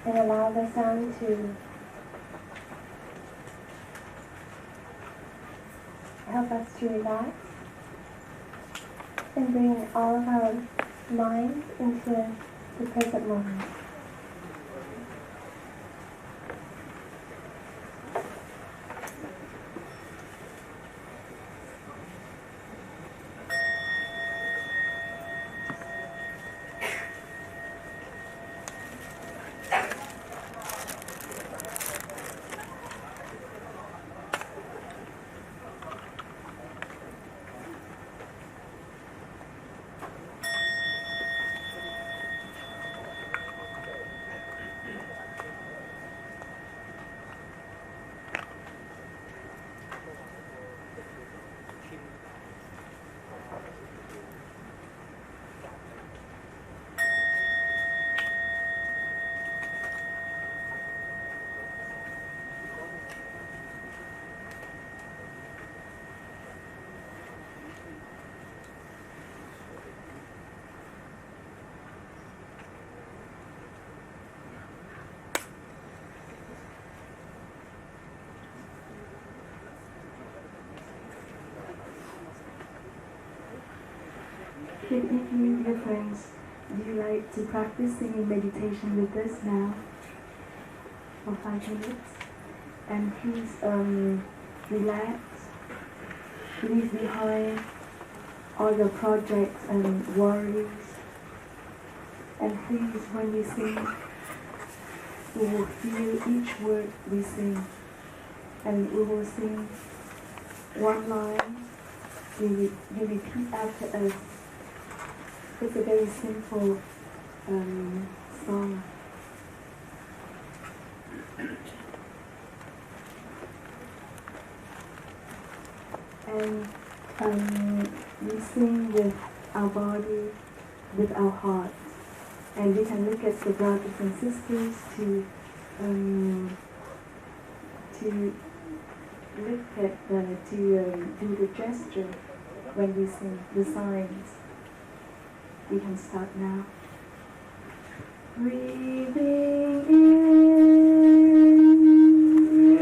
and allow the sound to help us to relax and bring all of our minds into the present moment. Good evening, dear friends. Do you like to practice singing meditation with us now for 5 minutes? And please relax, leave behind all your projects and worries. And please, when we sing, we will feel each word we sing. And we will sing one line, you repeat after us. It's a very simple song. And we sing with our body, with our heart. And we can look at the brothers and sisters to look at do the gesture when we sing, the signs. We can start now. Breathing in,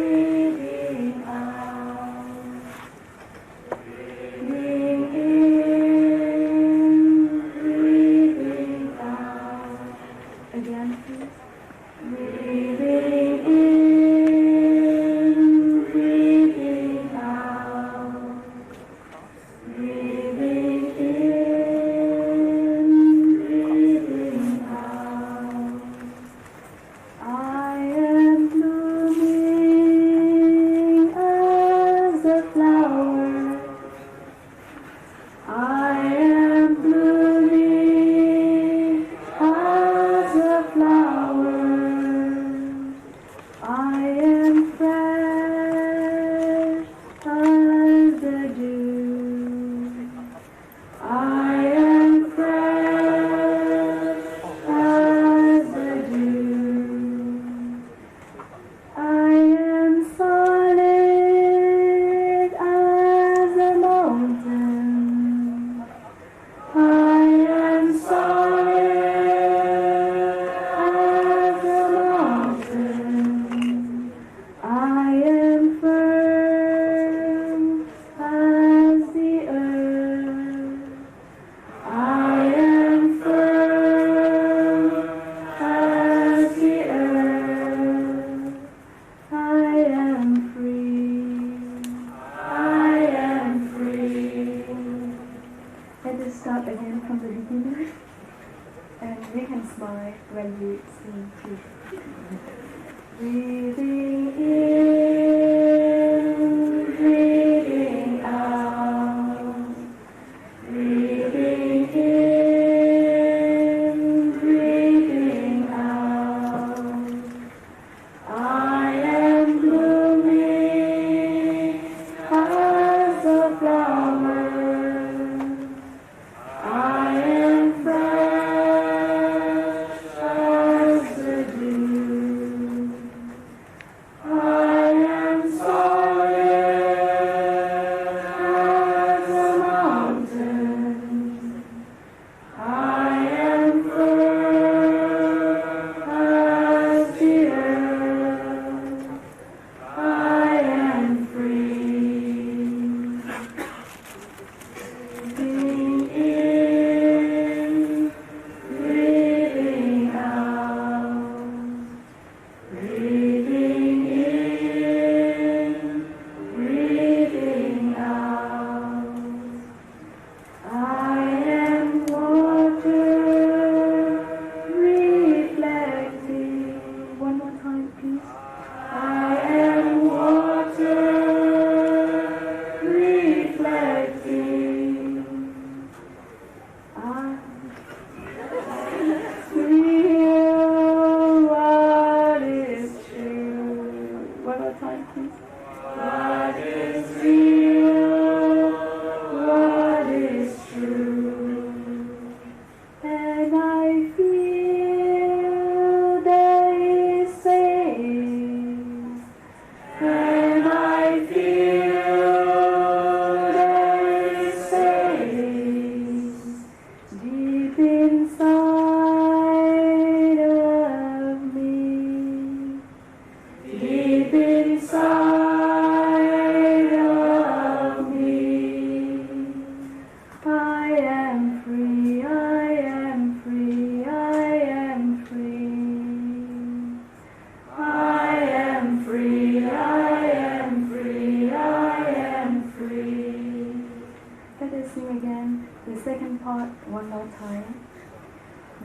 breathing out. Breathing in, breathing out. Again, please. Breathing in, breathing out. Breathing in. I am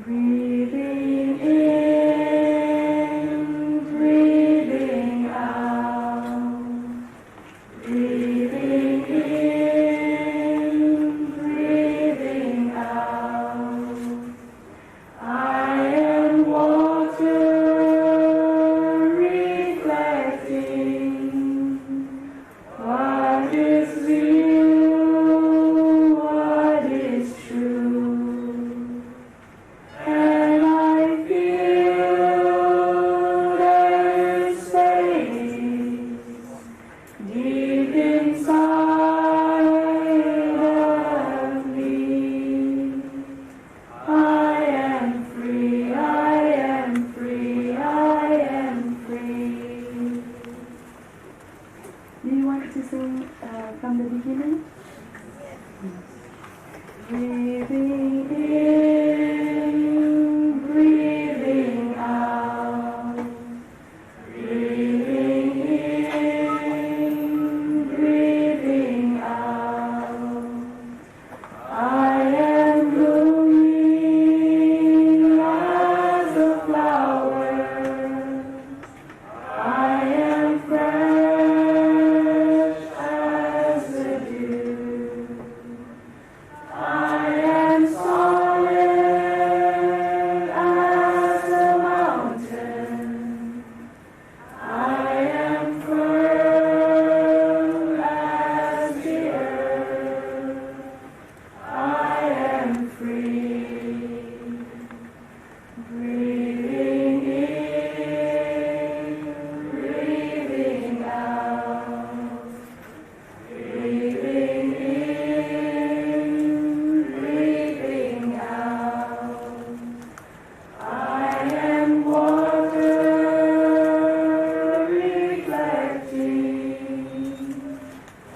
Breathing in, breathing out. Breathing in, breathing out. I am water reflecting what is real, what is true. And I feel there's space deep inside of me. I am free, I am free, I am free. Do you want to sing from the beginning? Breathing in, breathing out. Breathing in, breathing out. I am blooming as a flower. I am fresh as the dew. I am solid as a mountain. I am firm as the earth. I am free. Breathing in, breathing out. Breathing in, breathing out. I am water reflecting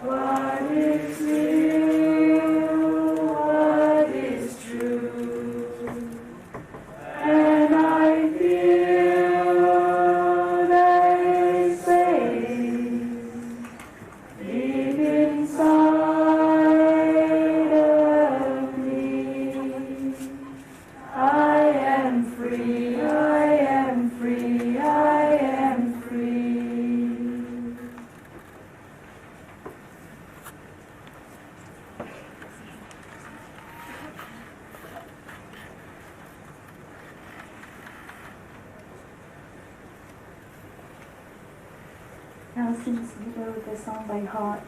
what is real, what is true. And I feel there is space deep inside of me. I am free, I am free, I am free. Now, since we know the song by heart,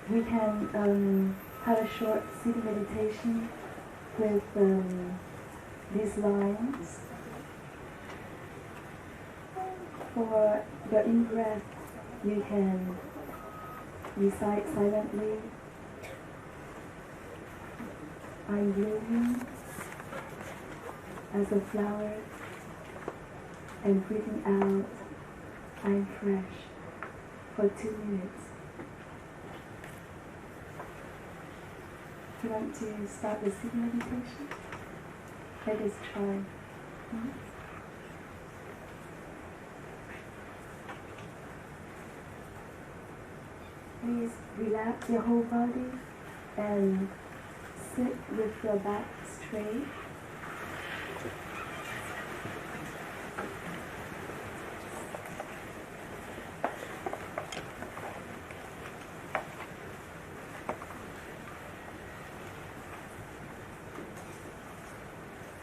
we can have a short sitting meditation with these lines. For your in-breath, you can recite silently, I'm blooming as a flower, and breathing out, I'm fresh, for 2 minutes. You want to start the sitting meditation? Let us try. Please relax your whole body and sit with your back straight.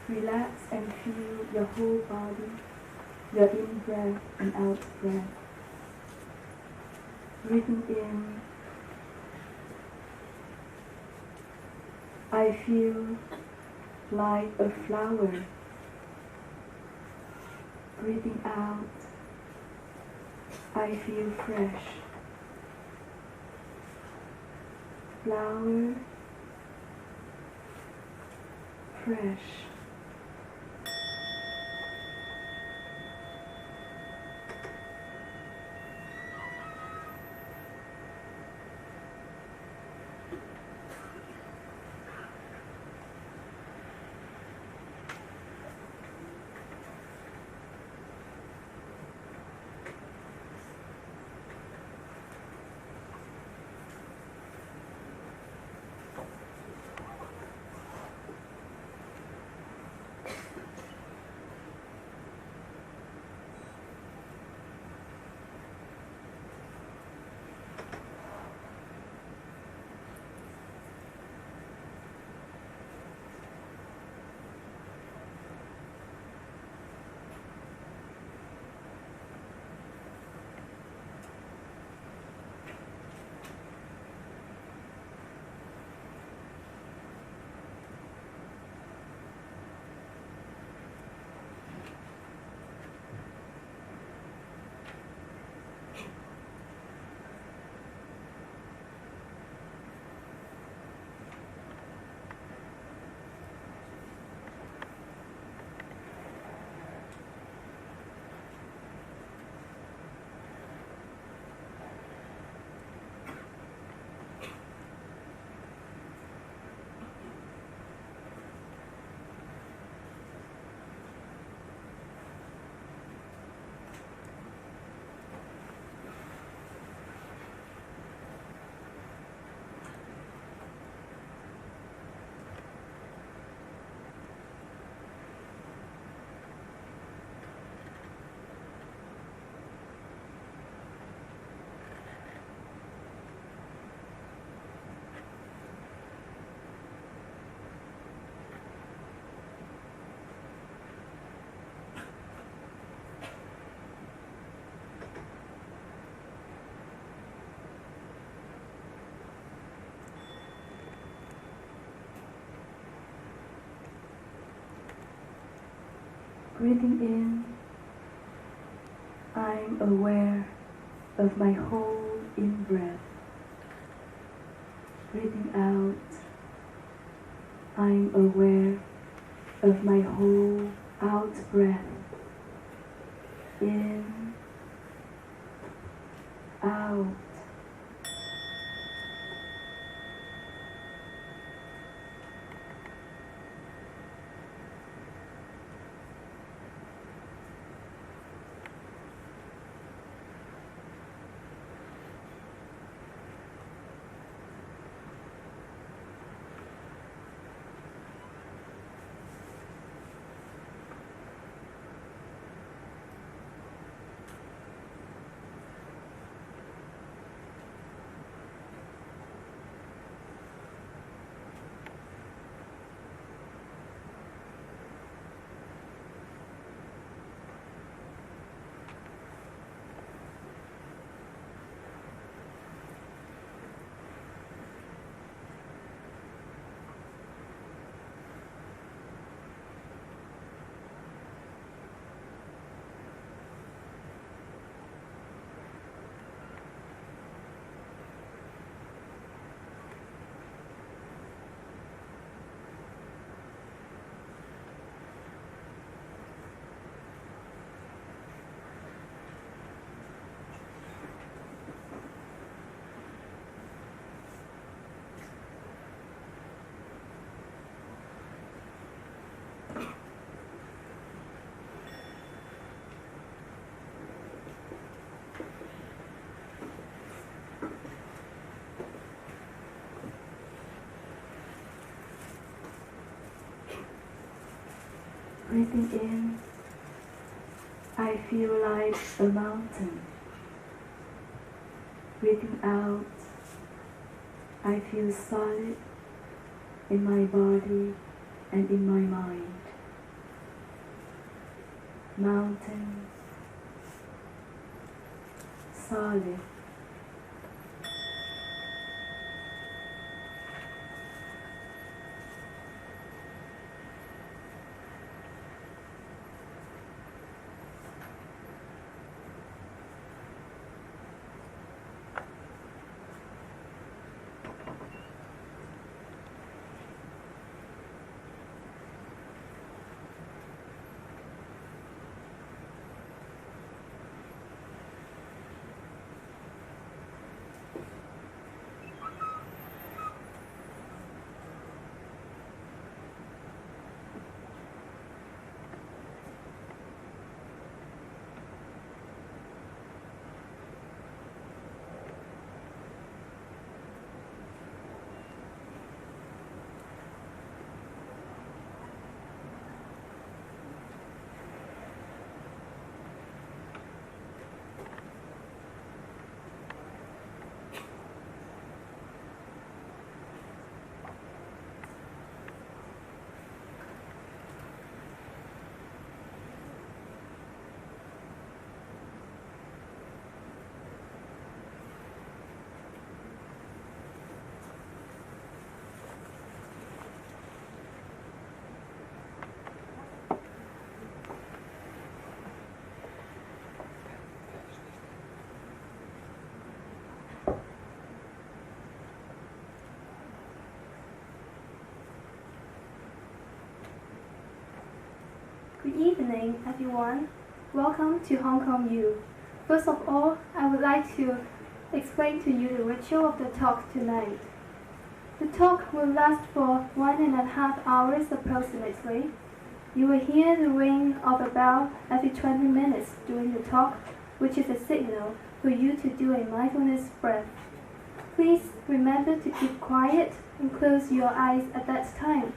Relax and feel your whole body, your in-breath and out-breath. Breathing in, I feel like a flower. Breathing out, I feel fresh. Flower, fresh. Breathing in, I'm aware of my whole in-breath. Breathing out, I'm aware of my whole out-breath. In, out. Breathing in, I feel like a mountain. Breathing out, I feel solid in my body and in my mind. Mountain, solid. Good evening, everyone. Welcome to Hong Kong U. First of all, I would like to explain to you the ritual of the talk tonight. The talk will last for 1.5 hours approximately. You will hear the ring of a bell every 20 minutes during the talk, which is a signal for you to do a mindfulness breath. Please remember to keep quiet and close your eyes at that time.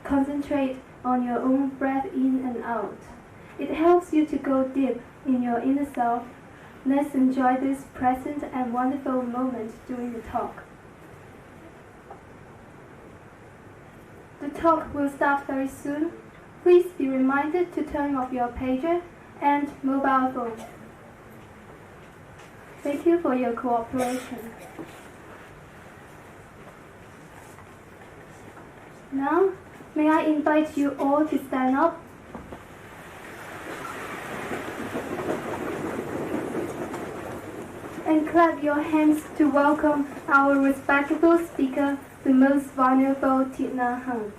Concentrate on your own breath in and out. It helps you to go deep in your inner self. Let's enjoy this present and wonderful moment during the talk. The talk will start very soon. Please be reminded to turn off your pager and mobile phone. Thank you for your cooperation. Now, may I invite you all to stand up? and clap your hands to welcome our respectable speaker, the most vulnerable Thich Nhat Hanh.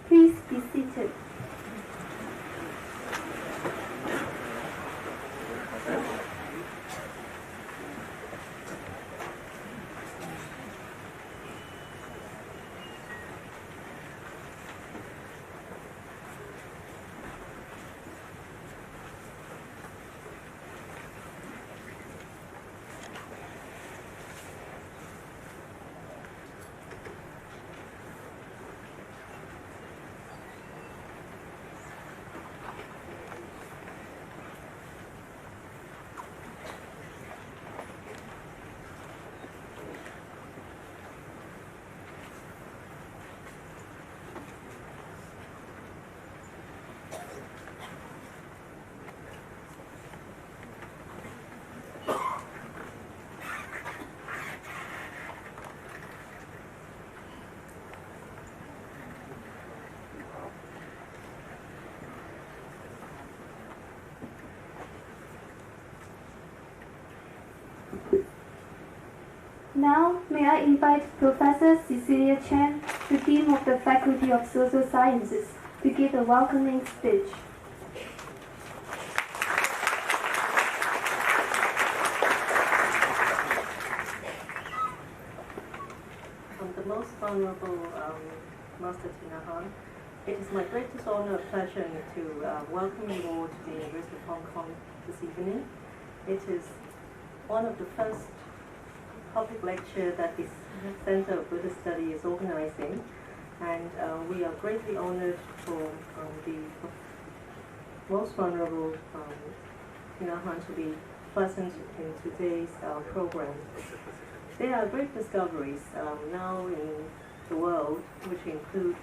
Please be seated. Now, may I invite Professor Cecilia Chen, the Dean of the Faculty of Social Sciences, to give a welcoming speech. The most vulnerable Master Thich Nhat Hanh, it is my greatest honor and pleasure to welcome you all to the University of Hong Kong this evening. It is one of the first public lecture that the Center of Buddhist Study is organizing, and we are greatly honored for the most vulnerable Thich Nhat Hanh to be present in today's program. There are great discoveries now in the world, which include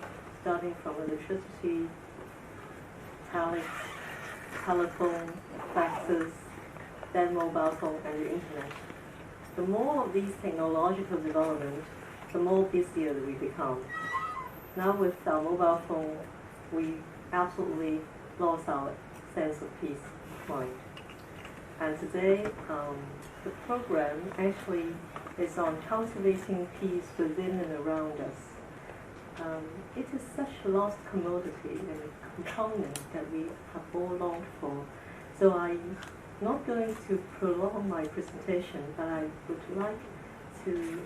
starting from electricity, telephone, faxes, then mobile phone, and the internet. The more of these technological development, the more busier we become. Now with our mobile phone, we absolutely lost our sense of peace of mind. And today, the program actually is on cultivating peace within and around us. It is such a lost commodity and component that we have all longed for. So I'm not going to prolong my presentation, but I would like to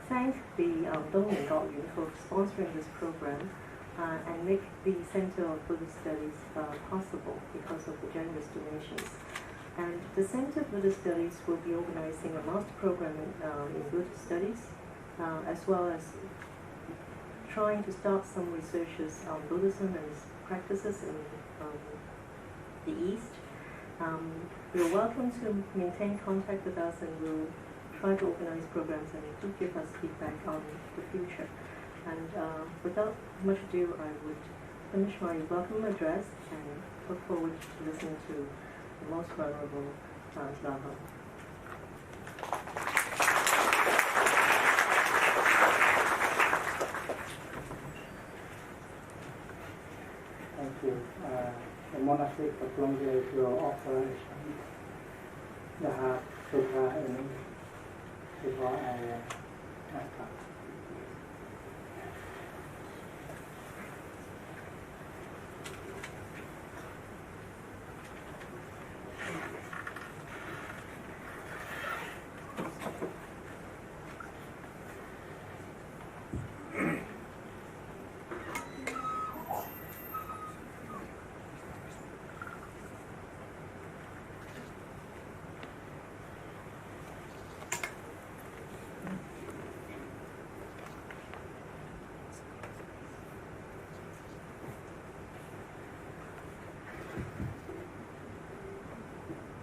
thank the Dongming Government for sponsoring this program and make the Center of Buddhist Studies possible because of the generous donations. And the Center of Buddhist Studies will be organizing a master program in Buddhist Studies, as well as trying to start some researches on Buddhism and its practices in the East. You're welcome to maintain contact with us, and we'll try to organize programs and do give us feedback on the future. And without much ado, I would finish my welcome address and look forward to listening to the most vulnerable Thich Nhat Hanh. Thank you. The monastic appropriate your operation, the heart, Sutta, and before I start.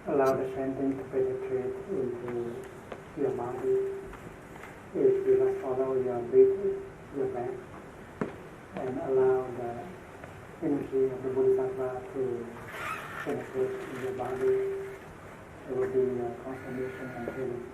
Allow the chanting to penetrate into your body. If you just follow your breathing, your breath, and allow the energy of the Bodhisattva to penetrate in your body, it will be transformation and healing.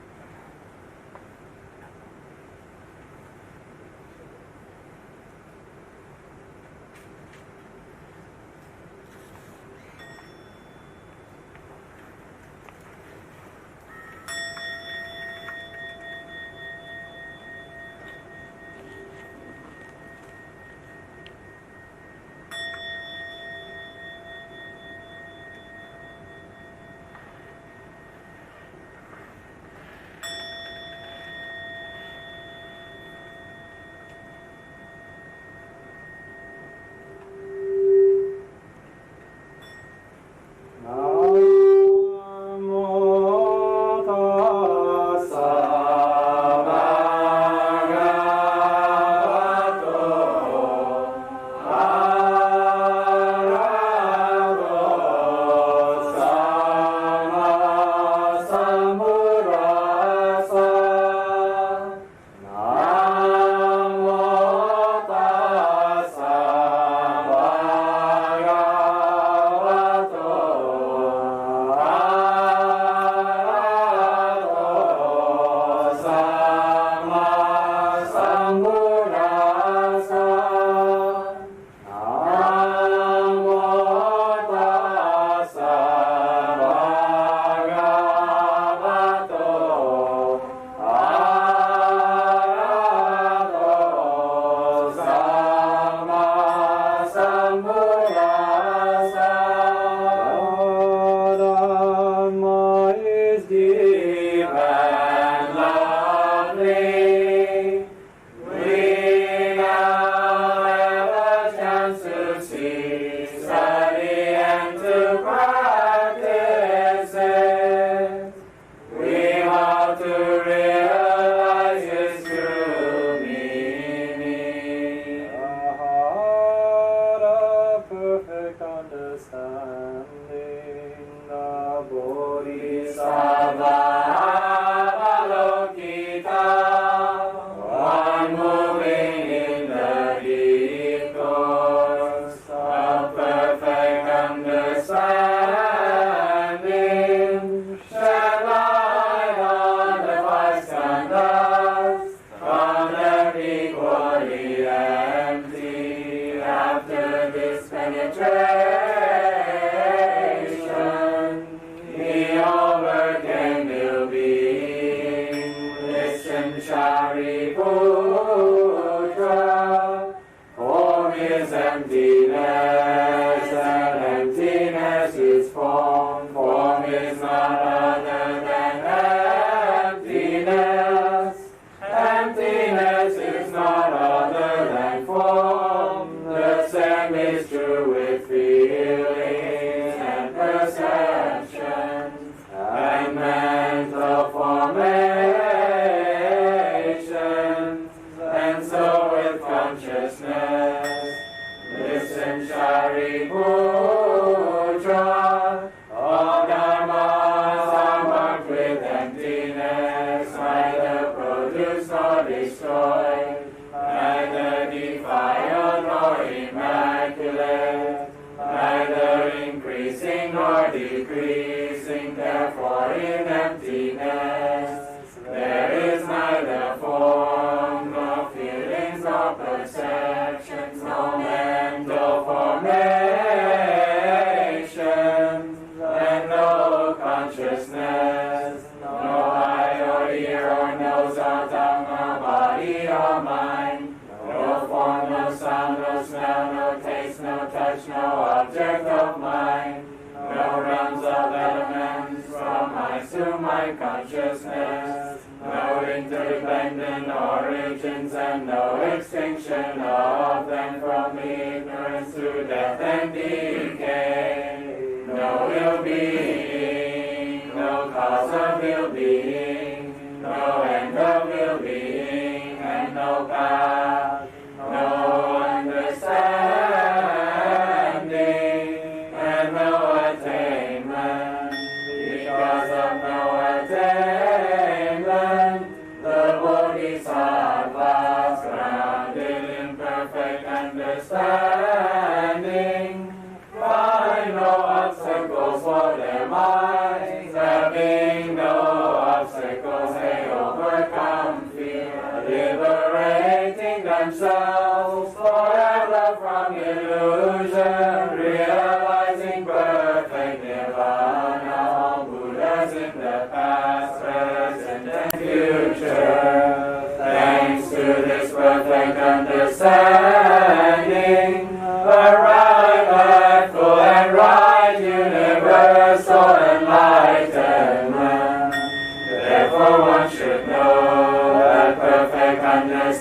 Because of no attainment,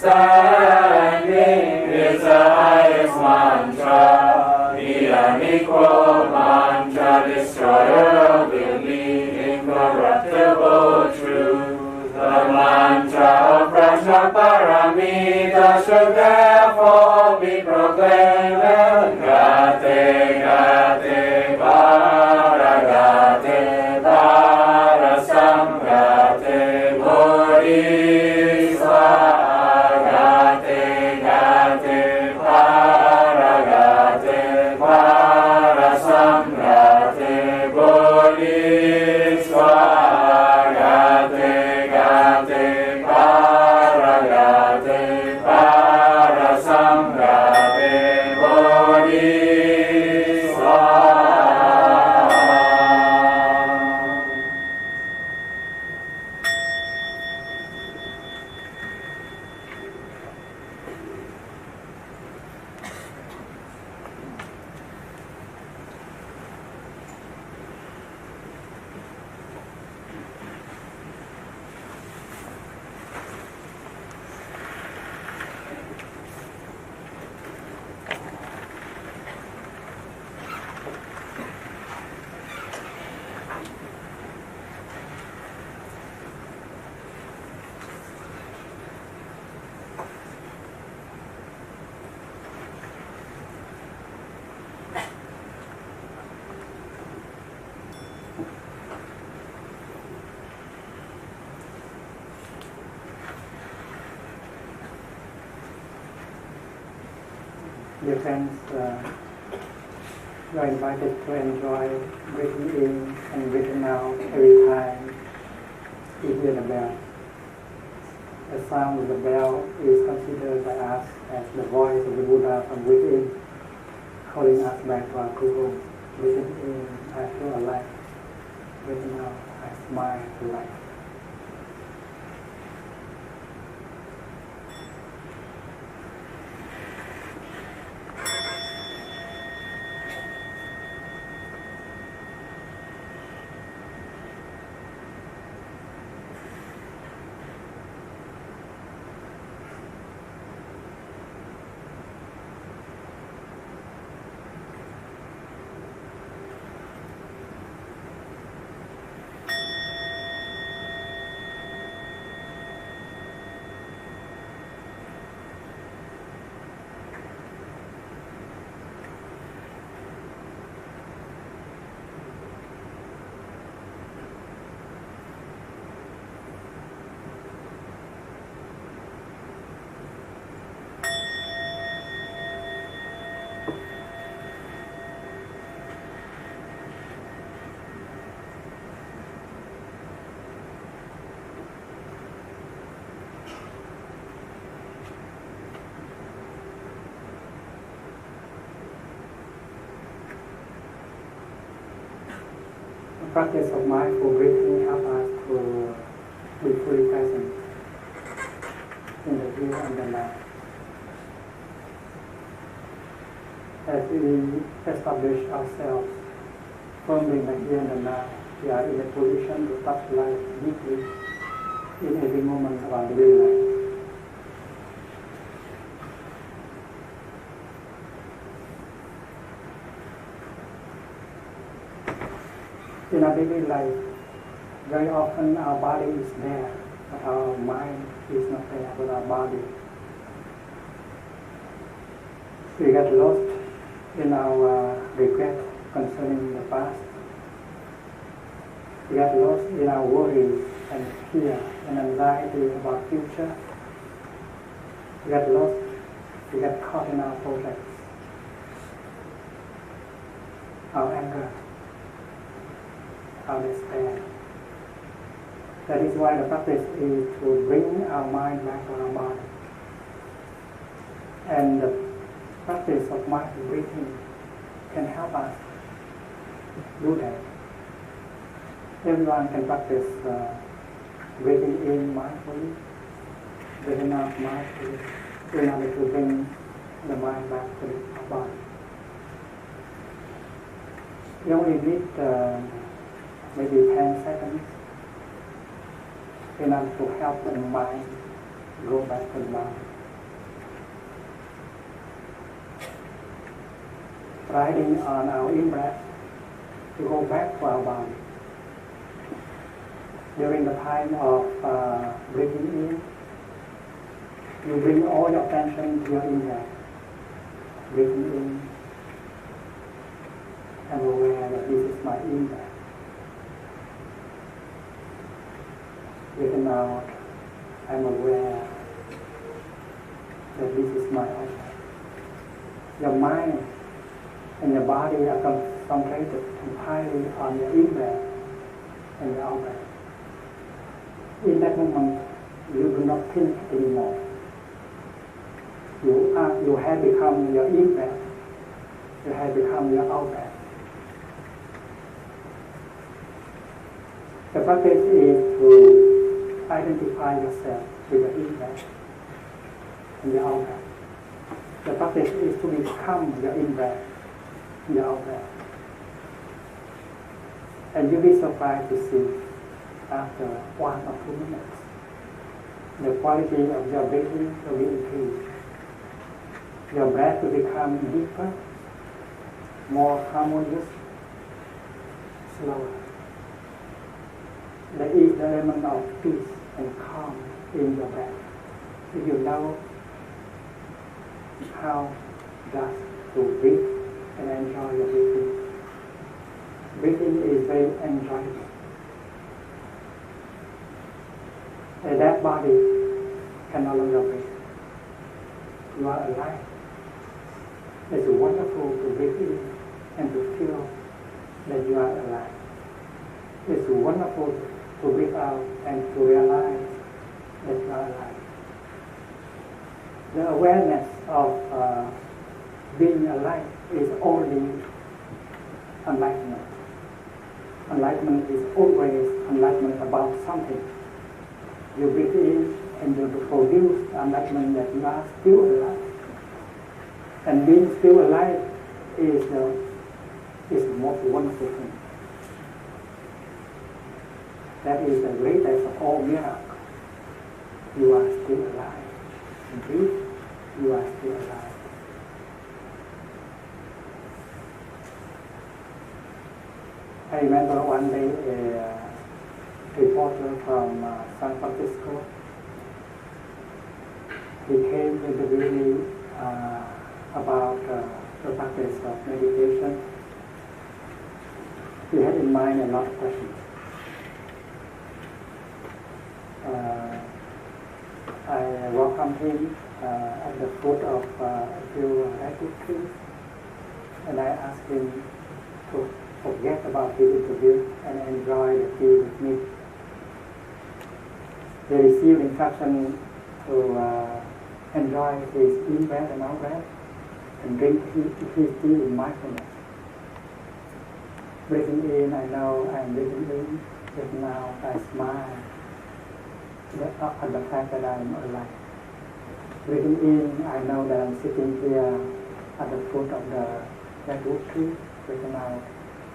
Understanding is the highest mantra, the unequal mantra, destroyer of belief, incorruptible truth. The mantra of Prajnaparamita should therefore be proclaimed. Gate, gate, paragate, parasamgate, bodhisvaha. Gate, gate, paragate, parasamgate, bodhisvaha. Gate, gate, paragate, parasamgate, bodhisvaha. Dear friends, you are invited to enjoy breathing in and breathing out every time you hear the bell. The sound of the bell is considered by us as the voice of the Buddha from within, calling us back to our true home. Breathing in, I feel alive. Breathing out, I smile to life. The practice of mindful breathing helps us to be fully present in the here and the now. As we establish ourselves firmly in the here and the now, we are in a position to touch life deeply in every moment of our daily life. In our daily life, very often our body is there, but our mind is not there with our body. We get lost in our regret concerning the past. We get lost in our worries and fear and anxiety about future. We get lost, we get caught in our projects, our anger, our despair. That is why the practice is to bring our mind back to our body. And the practice of mindful breathing can help us do that. Everyone can practice breathing in mindfully, breathing out mindfully, in order to bring the mind back to our body. You only need maybe 10 seconds in order to help the mind go back to the body. riding on our in-breath to go back to our body. During the time of breathing in, you bring all your attention to your in-breath. Breathing in, I'm aware that this is my in-breath. Breathing out, I'm aware that this is my out-breath. Your mind and your body are concentrated entirely on your in-breath and your out-breath. In that moment, you do not think anymore. You have become your in-breath. You have become your out-breath. The practice is to identify yourself with your in-breath and your out-breath. The practice is to become your in-breath and your out-breath. And you'll be surprised to see after 1 or 2 minutes, the quality of your breathing will be increased. Your breath will become deeper, more harmonious, slower. There is the element of peace and calm in your breath. If you know how just to breathe and enjoy your breathing. Breathing is very enjoyable. And that body can no longer breathe. You are alive. It's wonderful to breathe in and to feel that you are alive. It's wonderful to breathe out and to realize that you are alive. The awareness of being alive is only enlightenment. Enlightenment is always enlightenment about something. You breathe in and you produce enlightenment that you are still alive. And being still alive is the most wonderful thing. That is the greatest of all miracles. You are still alive. You breathe, you are still alive. I remember one day a reporter from San Francisco. He came to interview me about the practice of meditation. He had in mind a lot of questions. I welcomed him at the foot of a few redwood trees, and I asked him to forget about his interview and enjoy the tea with me. He received instruction to enjoy his in-breath and out-breath and drink his tea in mindfulness. Breathing in, I know I'm breathing in. Breathing out, I smile at the fact that I'm alive. Breathing in, I know that I'm sitting here at the foot of the redwood tree. Breathing out,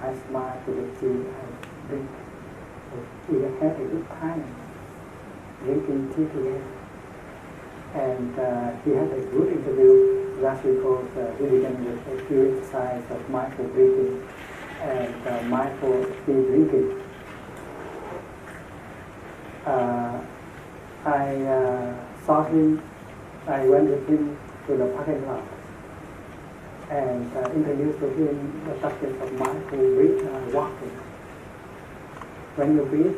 I smile to the tea I drink. We had a good time drinking tea together. And he had a good interview last because he began with a few exercises of mindful breathing and mindful tea drinking. I saw him, I went with him to the parking lot and introduced to him the practice of mindful walking. When you breathe,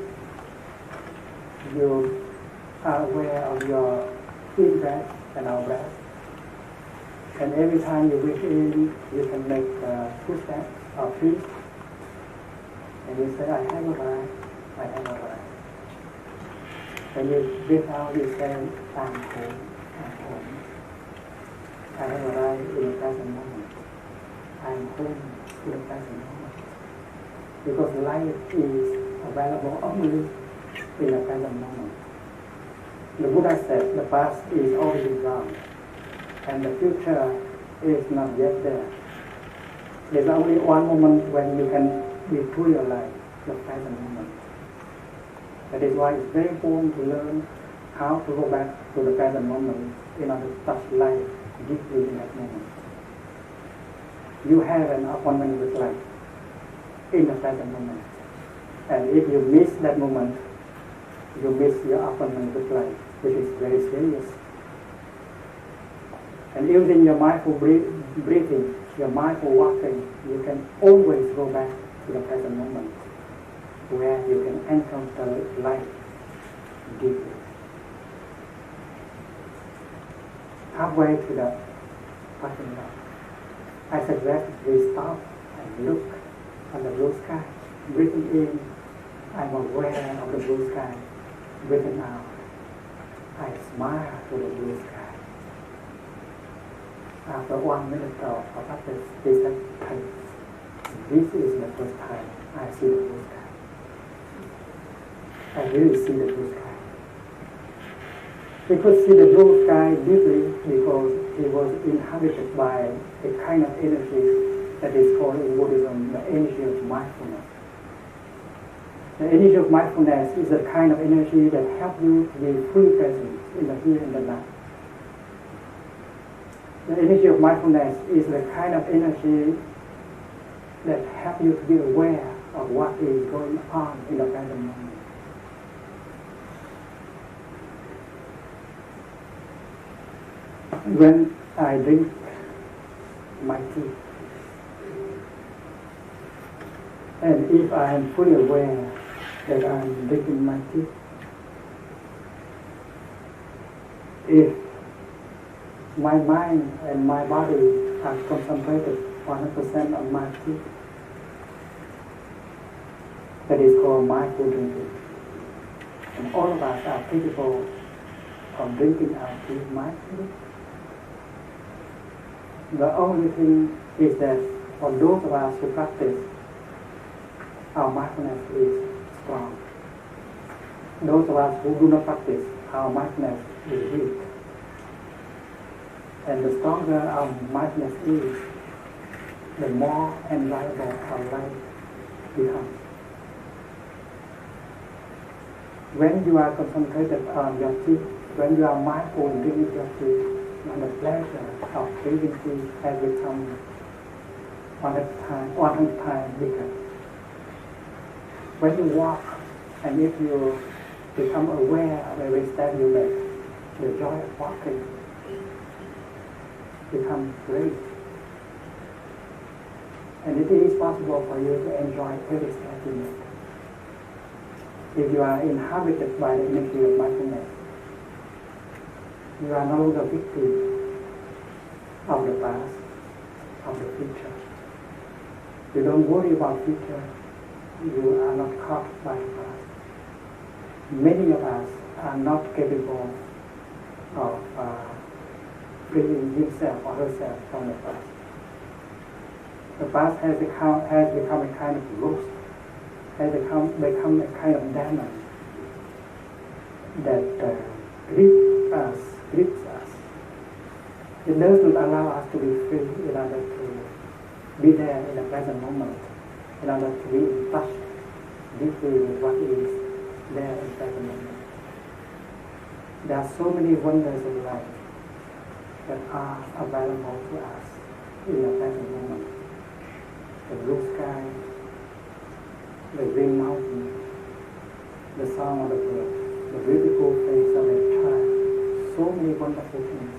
you are aware of your in-breath and out-breath. And every time you breathe in, you can make 2 steps or 3. And you say, I have arrived, I have arrived. When you breathe out, you say, I'm home, I'm home. I have arrived in the present moment. I'm home in the present moment. Because life is available only in the present moment. The Buddha said the past is already gone and the future is not yet there. There's only one moment when you can be truly alive, the present moment. That is why it's very important to learn how to go back to the present moment in order to touch life deeply in that moment. you have an appointment with life in the present moment. And if you miss that moment, you miss your appointment with life, which is very serious. And using your mindful breathing, your mindful walking, you can always go back to the present moment, where you can encounter life deeply. Halfway to the parking lot, I suggest we stop and look at the blue sky. Breathing in, I'm aware of the blue sky. Breathing out, I smile to the blue sky. After 1 minute of practice, we said, this is the first time I see the blue sky. I really see the blue sky. We could see the blue sky deeply because it was inhabited by a kind of energy that is called in Buddhism the energy of mindfulness. The energy of mindfulness is a kind of energy that helps you to be fully present in the here and the now. The energy of mindfulness is the kind of energy that helps you to be aware of what is going on in the present moment. When I drink my tea, and if I am fully aware that I am drinking my tea, if my mind and my body are concentrated 100% on my tea, that is called mindful drinking. And all of us are capable of drinking our tea mindfully. The only thing is that for those of us who practice, our mindfulness is strong. Those of us who do not practice, our mindfulness is weak. And the stronger our mindfulness is, the more enjoyable our life becomes. When you are concentrated on your tea, when you are mindful in drinking your tea, and the pleasure of drinking tea has become 100 times bigger. When you walk, and if you become aware of every step you make, the joy of walking becomes great. And it is possible for you to enjoy every step you make. If you are inhabited by the energy of mindfulness, you are no longer victim of the past, of the future. You don't worry about future. You are not caught by the past. Many of us are not capable of freeing himself or herself from the past. The past has become a kind of ghost, has become a kind of demon that grips us. It does not allow us to be free in order to be there in the present moment, in order to be in touch deeply with what is there in the present moment. There are so many wonders of life that are available to us in the present moment. The blue sky, the green mountain, the song of the bird, the beautiful face of a child, so many wonderful things.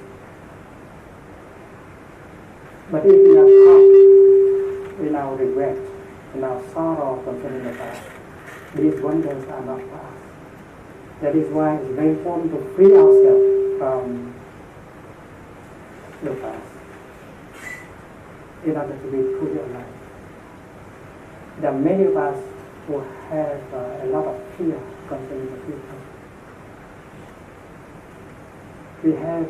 But if we are caught in our regret, in our sorrow concerning the past, these wonders are not for us. That is why it's very important to free ourselves from the past in order to be truly alive. There are many of us who have a lot of fear concerning the future. We have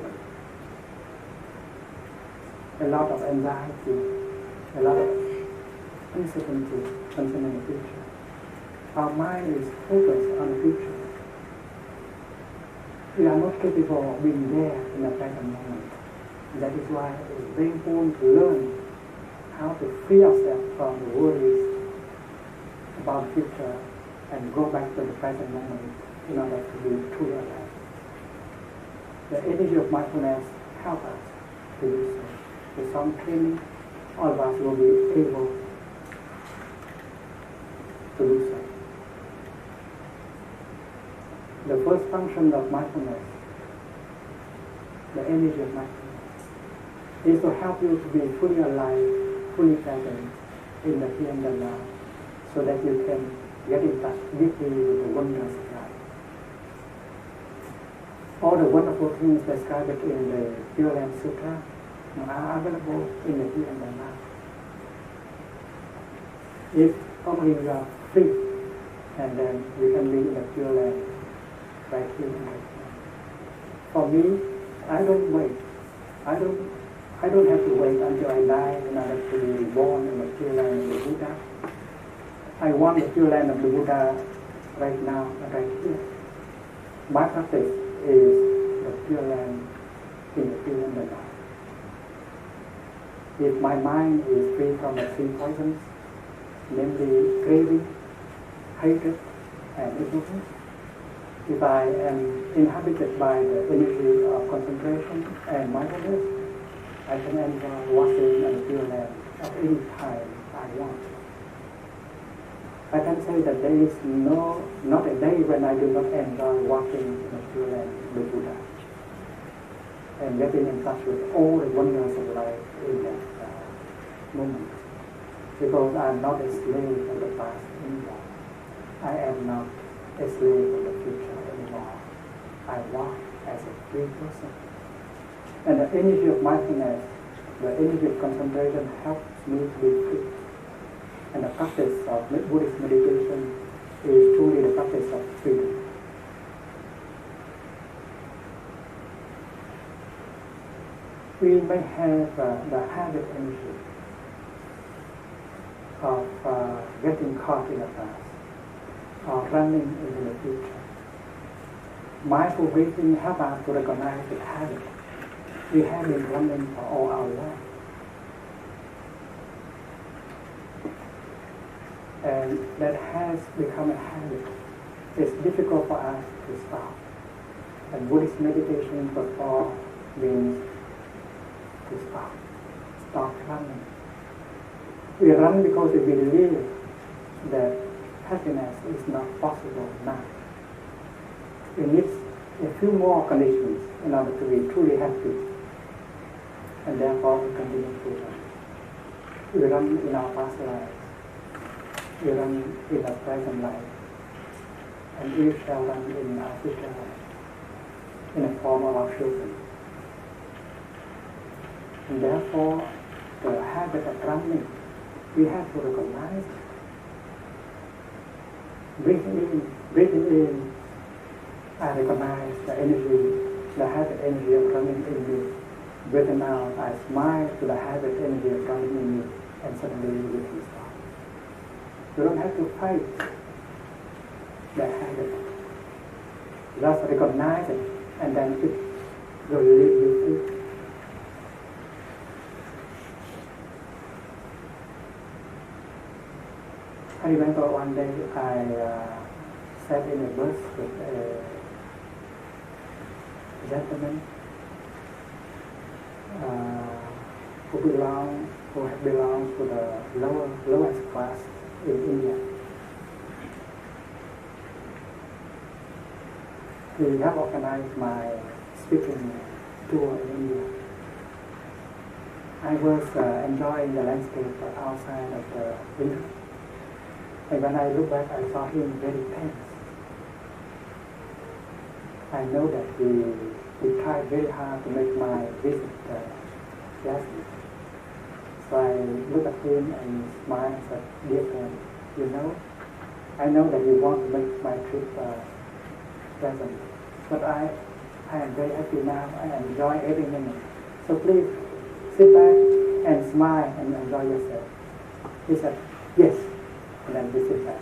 a lot of anxiety, a lot of uncertainty concerning the future. Our mind is focused on the future. We are not capable of being there in the present moment. That is why it is very important to learn how to free ourselves from the worries about the future and go back to the present moment in order to be truly alive. The energy of mindfulness helps us to do so. With some training, all of us will be able to do so. The first function of mindfulness, the energy of mindfulness, is to help you to be fully alive, fully present in the here and the now, so that you can get in touch deeply with the wonders of life. All the wonderful things described in the Pure Land Sutra are available in the here and the now. If only we are free, and then we can be in the Pure Land right here and right now. For me, I don't wait. I don't have to wait until I die in order to be born in the Pure Land of the Buddha. I want the Pure Land of the Buddha right now, right here. My practice is the Pure Land in the here and the now. If my mind is free from the three poisons, namely craving, hatred, and ignorance, if I am inhabited by the energy of concentration and mindfulness, I can enjoy walking on the Pure Land at any time I want. I can say that there is not a day when I do not enjoy walking in the Pure Land of the Buddha and getting in touch with all the wonders of life in that moment. Because I am not a slave of the past anymore. I am not a slave of the future anymore. I walk as a free person. And the energy of mindfulness, the energy of concentration helps me to be free. And the practice of Buddhist meditation is truly the practice of freedom. We may have the habit energy of getting caught in the past or running into the future. Mindful breathing helps us to recognize the habit. We have been running for all our life. And that has become a habit. It's difficult for us to stop. And Buddhist meditation first of all means to stop running. We run because we believe that happiness is not possible now. We need a few more conditions in order to be truly happy. And therefore we continue to run. We run in our past lives. We run in our present life. And we shall run in our future life in the form of our children. And therefore the habit of running, we have to recognize it. Breathing in, I recognize the energy, the habit energy of running in me. Breathing out, I smile to the habit energy of running in me, and suddenly we can stop. You don't have to fight the habit. Just recognize it, and then it will lead you free. I remember one day I sat in a bus with a gentleman who had belonged to the lowest class in India. He had organized my speaking tour in India. I was enjoying the landscape outside of the window. And when I look back, I saw him very tense. I know that he tried very hard to make my visit pleasant. So I looked at him and smiled and said, "Dear friend, you know, I know that you want to make my trip pleasant, but I am very happy now. I enjoy every minute. So please sit back and smile and enjoy yourself." He said, "Yes." And then we sit back.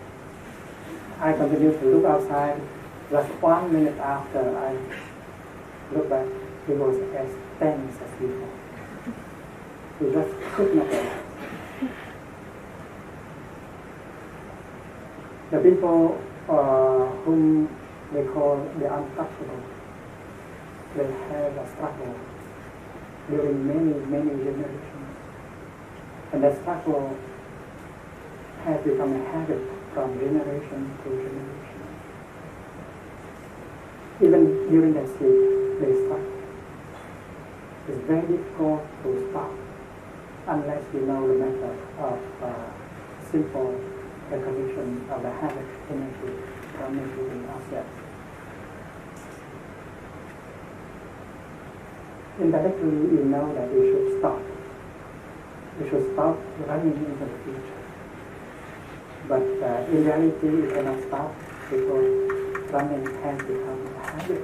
I continued to look outside. Just 1 minute after I looked back, he was as tense as before. He just could not relax. The people whom they call the untouchable, they have a struggle during many generations. And that struggle has become a habit from generation to generation. Even during their sleep, they struggle. It's very difficult to stop unless you know the method of simple recognition of the habit energy communicating ourselves. Indirectly, you know that you should stop. You should stop running into the future. But in reality, you cannot stop because running has become a habit.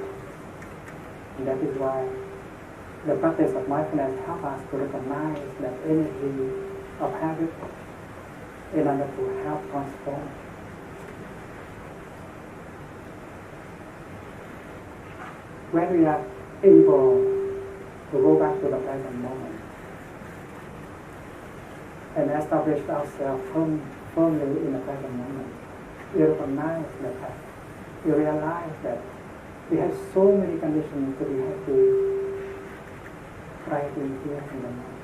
And that is why the practice of mindfulness helps us to recognize that energy of habit in order to help transform. When we are able to go back to the present moment and establish ourselves firmly in the present moment, we recognize the fact. We realize that we have so many conditions that we have to right in here in the moment.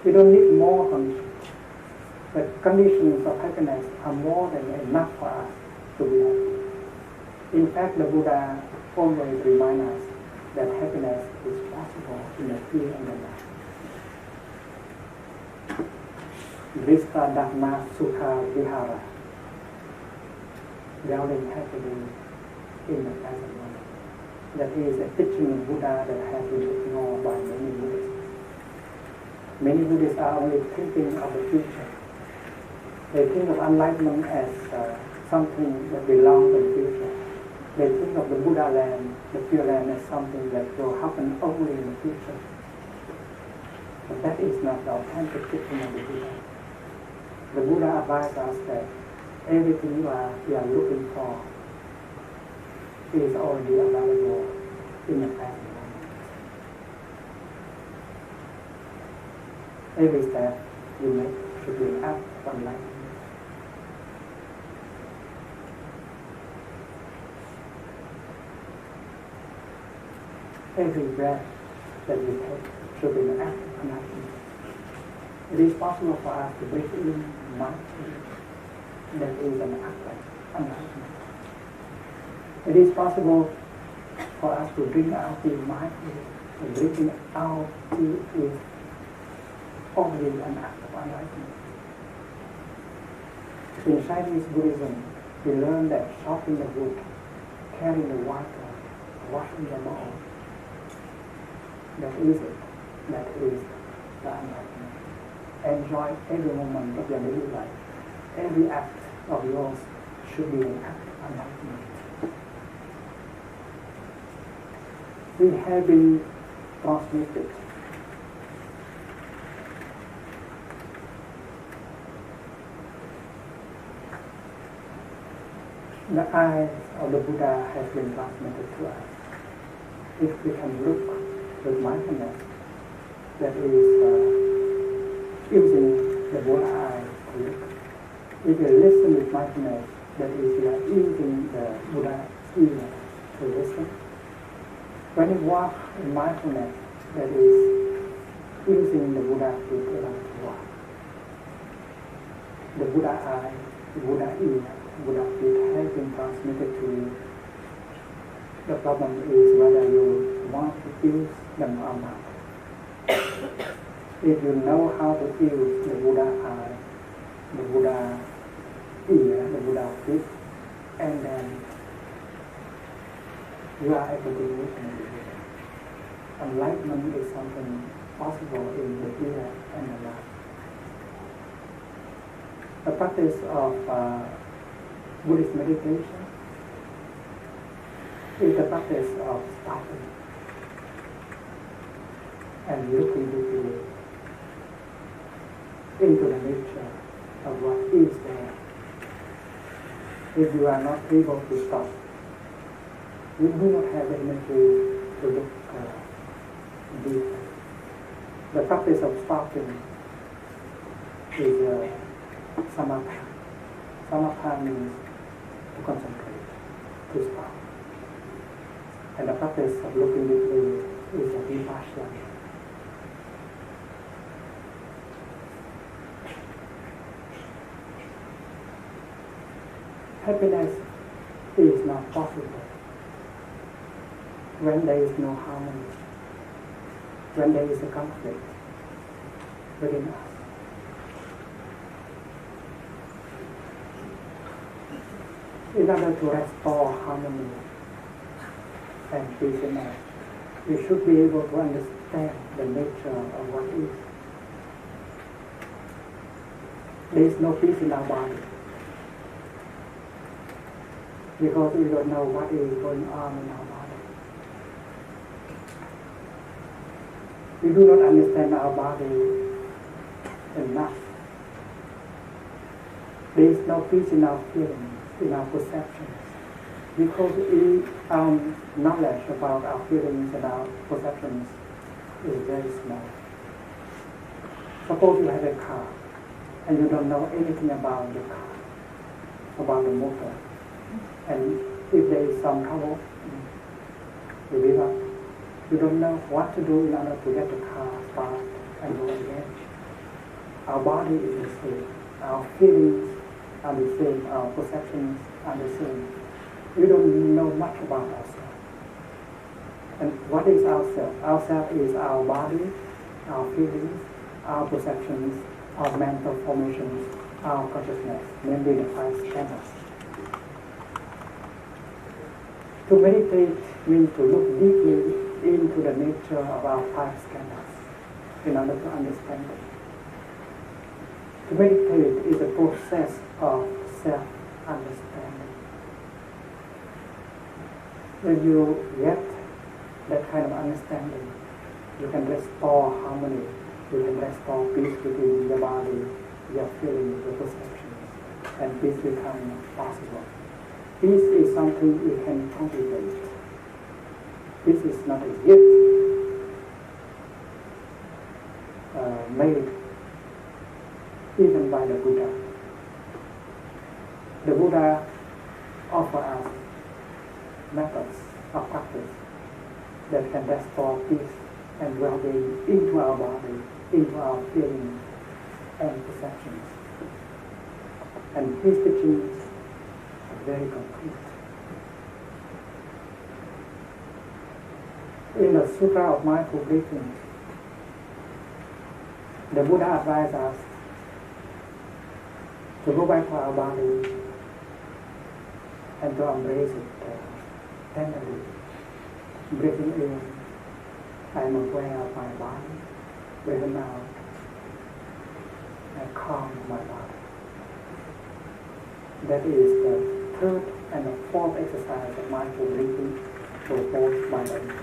We don't need more conditions. The conditions of happiness are more than enough for us to be happy. In fact, the Buddha always reminds us that happiness is possible in the here and the now. Vista Dhamma Sukha Vihara. Dwelling happily in the present moment. That is a teaching of Buddha that has been ignored by many Buddhists. Many Buddhists are only thinking of the future. They think of enlightenment as something that belongs in the future. They think of the Buddha land, the Pure Land, as something that will happen only in the future. But that is not the authentic teaching of the Buddha. The Buddha advises us that everything we are looking for is already available in the present moment. Every step you make should be an act of enlightenment. Every breath that we take should be an act of enlightenment. It is possible for us to breathe in mindfully. That is an act of enlightenment. It is possible for us to bring out the mindfully. And breathing out is only an act of enlightenment. In Chinese Buddhism, we learn that chopping the wood, carrying the water, washing the bowl, that is it. That is the enlightenment. Enjoy every moment of your daily life. Every act of yours should be an act of enlightenment. We have been transmitted the eyes of the Buddha has been transmitted to us. If we can look with mindfulness, that is using the Buddha eye to look. If we listen with mindfulness, that is we are using the Buddha ear to listen. When we walk in mindfulness, that is using the Buddha feet in order to walk. The Buddha eye, the Buddha ear, the Buddha feet has been transmitted to you. The problem is whether you want to use them or not. If you know how to use the Buddha eye, the Buddha ear, the Buddha feet, and then you are able to use them. Enlightenment is something possible in the here and the now. The practice of Buddhist meditation is the practice of stopping and looking deeply into the nature of what is there. If you are not able to stop, you do not have the energy to look deeper. The practice of stopping is samatha. Samatha means to concentrate, to stop. And the practice of looking deeply is a vipassana. Happiness is not possible when there is no harmony, when there is a conflict within us. In order to restore harmony and peace in us, we should be able to understand the nature of what is. There is no peace in our body because we don't know what is going on in our body. We do not understand our body enough. There is no peace in our feelings, in our perceptions, because our knowledge about our feelings and our perceptions is very small. Suppose you have a car and you don't know anything about the car, about the motor, and if there is some trouble, you give up. You don't know what to do in order to get the car started and go again. Our body is the same. Our feelings are the same. Our perceptions are the same. We don't know much about ourselves. And what is ourself? Ourself is our body, our feelings, our perceptions, our mental formations, our consciousness, namely the 5 skandhas. To meditate means to look deeply into the nature of our 5 skandhas in order to understand it. To meditate is a process of self-understanding. When you get that kind of understanding, you can restore harmony, you can restore peace within your body, your feelings, your perceptions, and peace becomes possible. Peace is something you can cultivate. Peace is not a gift made even by the Buddha. The Buddha offers us methods of practice that can restore peace and well-being into our body, into our feelings and perceptions. And his teachings are very complete. In the Sutra of Mindful Breathing, the Buddha advised us to go back to our body and to embrace it tenderly. Breathing in, I am aware of my body. Breathing out, I calm my body. That is the 3rd and the 4th exercise of mindful breathing proposed by the Buddha.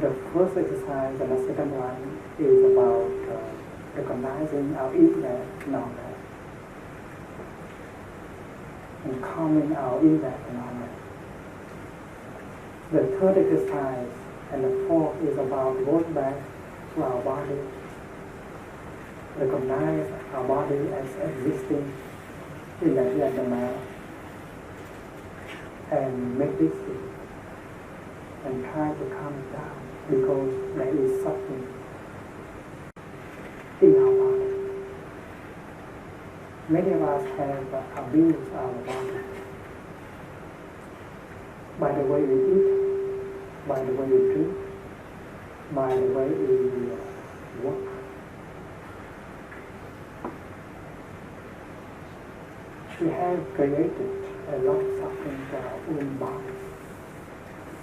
The first exercise and the second one is about recognizing our inward knowledge and calming our inward knowledge. The 3rd exercise and the 4th is about going back to our body, recognize our body as existing in the here and the now, and make this thing, and try to calm it down because there is suffering in our body. Many of us have abused our body by the way we eat, by the way we drink, by the way we work. We have created a lot of suffering to our own body.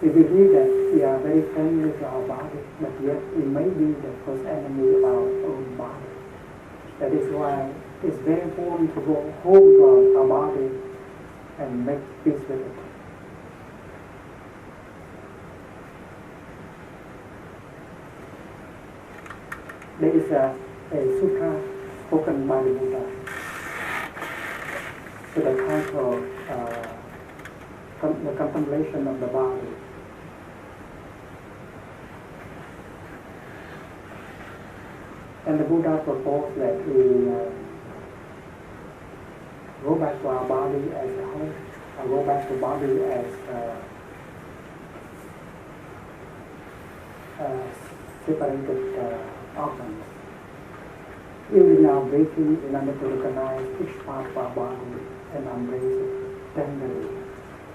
We believe that we are very friendly to our body, but yet we may be the first enemy of our own body. That is why it's very important to go home to our body and make peace with it. There is a sutra spoken by the Buddha. So the title, the contemplation of the body. And the Buddha proposed that we go back to our body as a whole, or go back to body as separated organs. Even now breathing in order to recognize each part of our body and embrace it tenderly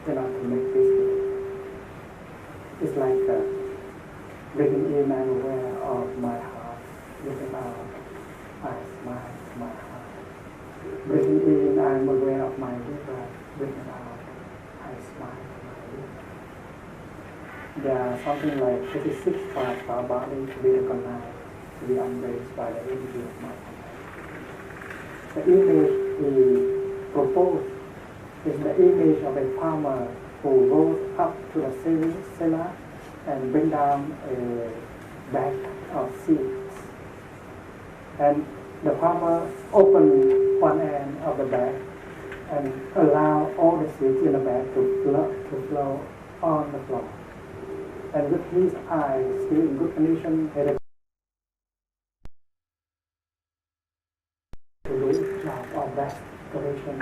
in order to make peace with it. It's like breathing in, I'm aware of my heart. Breathing out, I smile to my heart. Breathing in, I'm aware of my liver. Breathing out, I smile to my liver. There are something like 36 parts of our body to be recognized, to be embraced by the energy of mindfulness. The image he proposed is the image of a farmer who goes up to the cellar and bring down a bag of seeds. And the farmer opens one end of the bag and allow all the seeds in the bag to flow on the floor. And with his eyes still in good condition, he to do his job of restoration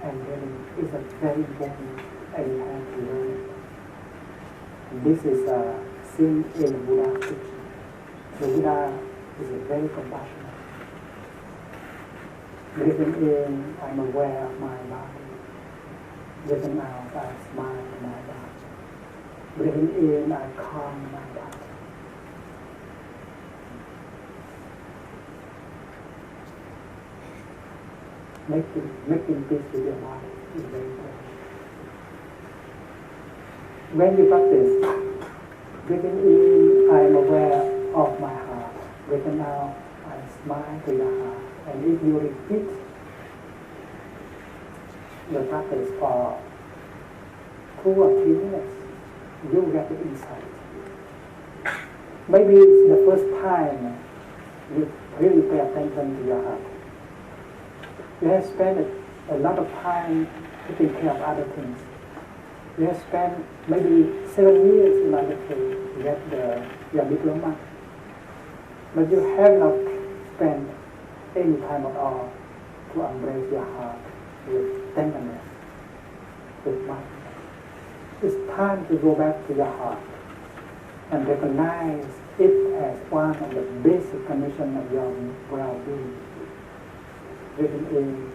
and healing is a very important, and you have to learn it. This is seen in the Buddha's teaching. The Buddha is very compassionate. Breathing in, I'm aware of my body. Breathing out, I smile to my body. Breathing in, I calm my body. Making peace with your body is very important. When you practice, breathing in, I am aware of my heart. Breathing out, I smile to your heart. And if you repeat the practice for 2 or 3 minutes, you get the insight. Maybe it's the first time you really pay attention to your heart. You have spent a lot of time taking care of other things. You have spent maybe 7 years in order to get your diploma. But you have not spent any time at all to embrace your heart with tenderness, with mindfulness. It's time to go back to your heart and recognize it as one of the basic conditions of your well-being. Breathing in,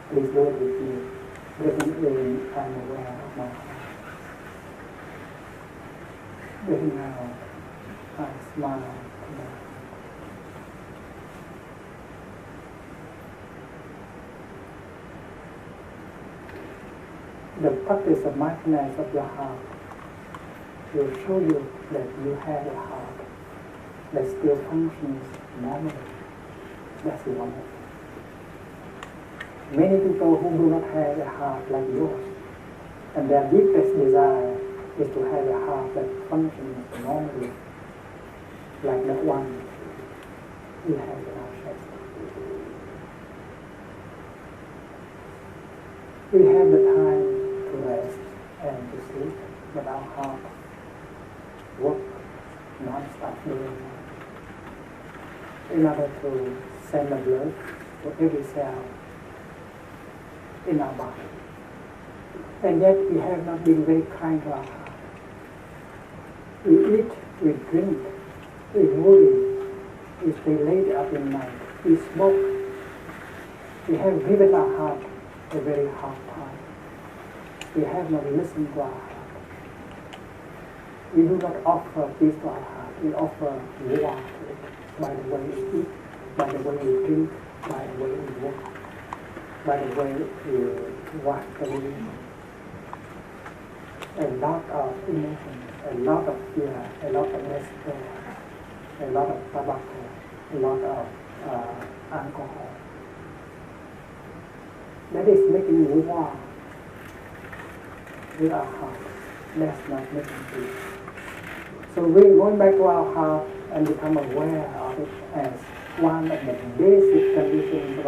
please do it with me. Breathing in, I'm aware of my heart. Breathing out, I smile to my heart. The practice of mindfulness of your heart will show you that you have a heart that still functions normally. That's wonderful. Many people who do not have a heart like yours, and their deepest desire is to have a heart that functions normally, like that one we have in our chest. We have the time to rest and to sleep, but our heart work non-stop doing in order to send the blood to every cell in our body. And yet we have not been very kind to our heart. We eat, we drink, we worry, we stay late up in night, we smoke. We have given our heart a very hard time. We have not listened to our heart. We do not offer peace to our heart. We offer war to it by the way we eat, by the way we drink, by the way we walk, by the way we watch television. A lot of emotions, a lot of fear, a lot of despair, a lot of tobacco, a lot of alcohol. That is making war with our heart. That's not making peace. So we're going back to our heart and become aware of it as one of the basic conditions of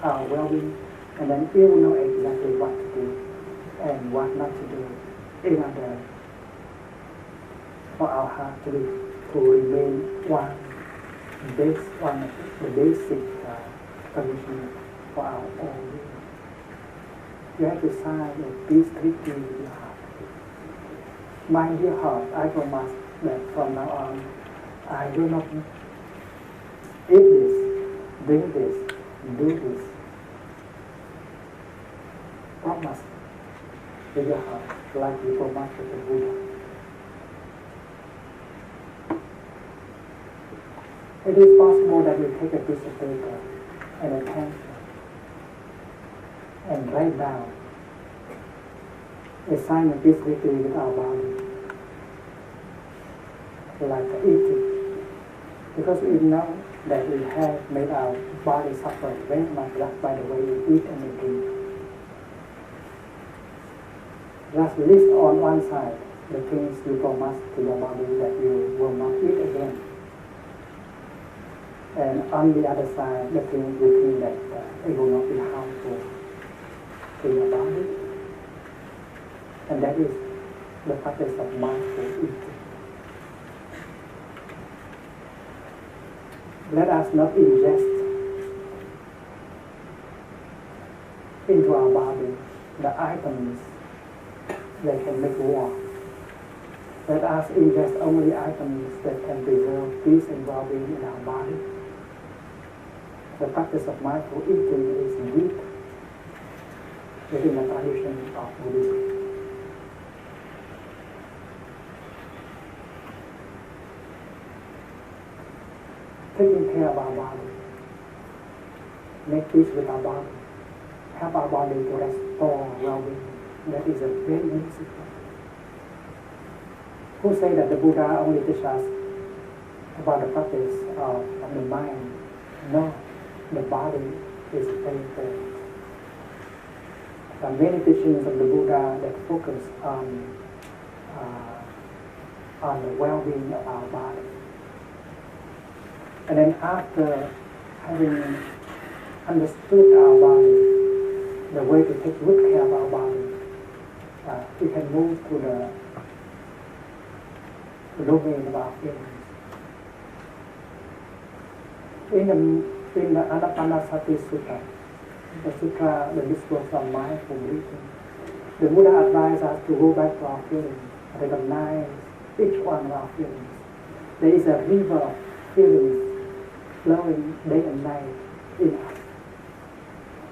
our well-being, and then we will know exactly what to do and what not to do in order for our heart to remain one of the basic conditions for our own being. You have to sign a peace treaty with your heart. My dear heart, I promise that from now on, I will not eat this, drink this, do this. Promise with your heart, like you promised with the Buddha. It is possible that you take a piece of paper and a pencil and write down a sign of physically with our body, like eating, because we know that we have made our body suffer very much just by the way we eat and we drink. Just list on one side the things you promise to your body that you will not eat again, and on the other side the things you think that it will not be harmful to your body. And that is the practice of mindful eating. Let us not ingest into our body the items that can make war. Let us ingest only items that can preserve peace and well-being in our body. The practice of mindful eating is deep within the tradition of Buddhism. Taking care of our body, make peace with our body, help our body to restore well-being. That is a very basic thing. Who say that the Buddha only teaches us about the practice of the mind? No, the body is very important. There are many teachings of the Buddha that focus on the well-being of our body. And then after having understood our body, the way to take good care of our body, we can move to the domain of our feelings. In the Anapanasati Sutta, the sutra, the discourse on mindful breathing, the Buddha advises us to go back to our feelings, recognize each one of our feelings. There is a river of feelings flowing day and night in us.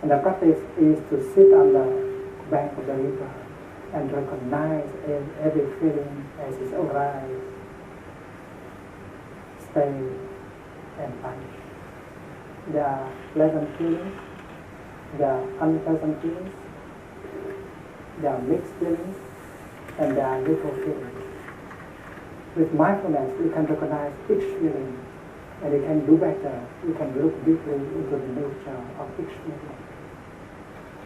And the practice is to sit on the bank of the river and recognize every feeling as it arises, stay, and vanish. There are pleasant feelings, there are unpleasant feelings, there are mixed feelings, and there are neutral feelings. With mindfulness, you can recognize each feeling, and you can do better. You can look deeply into the nature of each feeling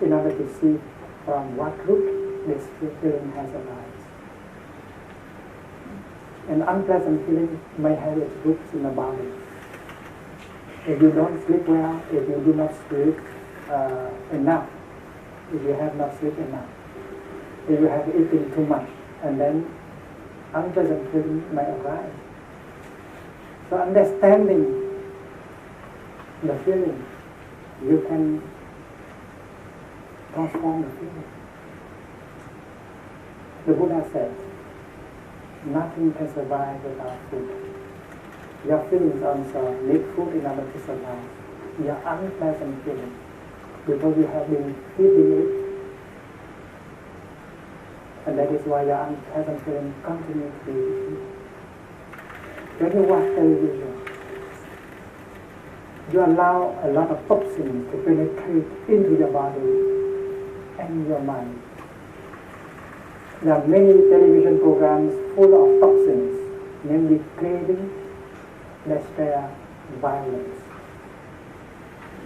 in order to see from what root this feeling has arisen. An unpleasant feeling may have its roots in the body. If you don't sleep well, if you do not sleep enough, if you have not slept enough, if you have eaten too much, and then unpleasant feeling may arise. So understanding the feeling, you can transform the feeling. The Buddha said, nothing can survive without food. Your feelings also need food in order to survive. Your unpleasant feeling, because you have been feeding it, and that is why your unpleasant feeling continues to be with you. When you watch television, you allow a lot of toxins to penetrate into your body and your mind. There are many television programs full of toxins, namely craving, despair, violence,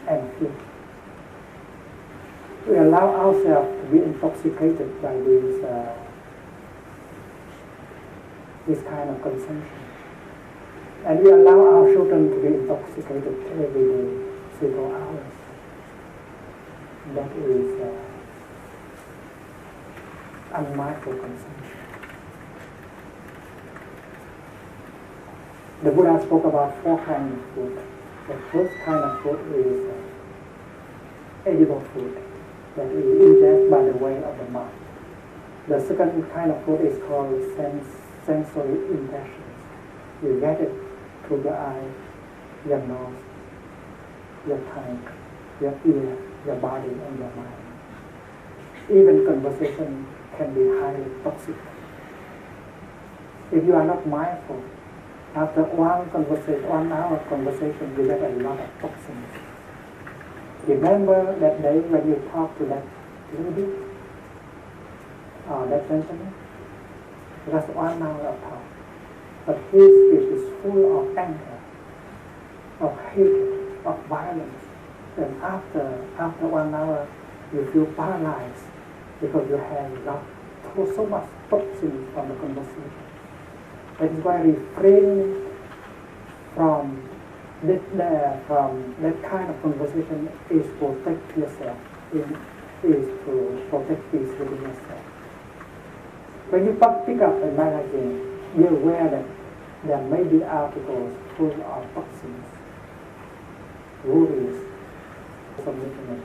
and fear. We allow ourselves to be intoxicated by this kind of consumption. And we allow our children to be intoxicated every day, several hours. That is unmindful consumption. The Buddha spoke about 4 kinds of food. The first kind of food is edible food that we ingest by the way of the mouth. The second kind of food is called sensory impressions. You get it through your eye, your nose, your tongue, your ear, your body, and your mind. Even conversation can be highly toxic. If you are not mindful, after 1 hour conversation, you get a lot of toxins. Remember that day when you talked to that lady, or that gentleman? Just 1 hour of talk. But his speech is full of anger, of hatred, of violence. And after 1 hour, you feel paralyzed because you have got so much toxins from the conversation. That is why refraining from that kind of conversation is to protect yourself, is to protect peace within yourself. When you pick up a magazine, be aware that there may be articles full of toxins, worries, submission,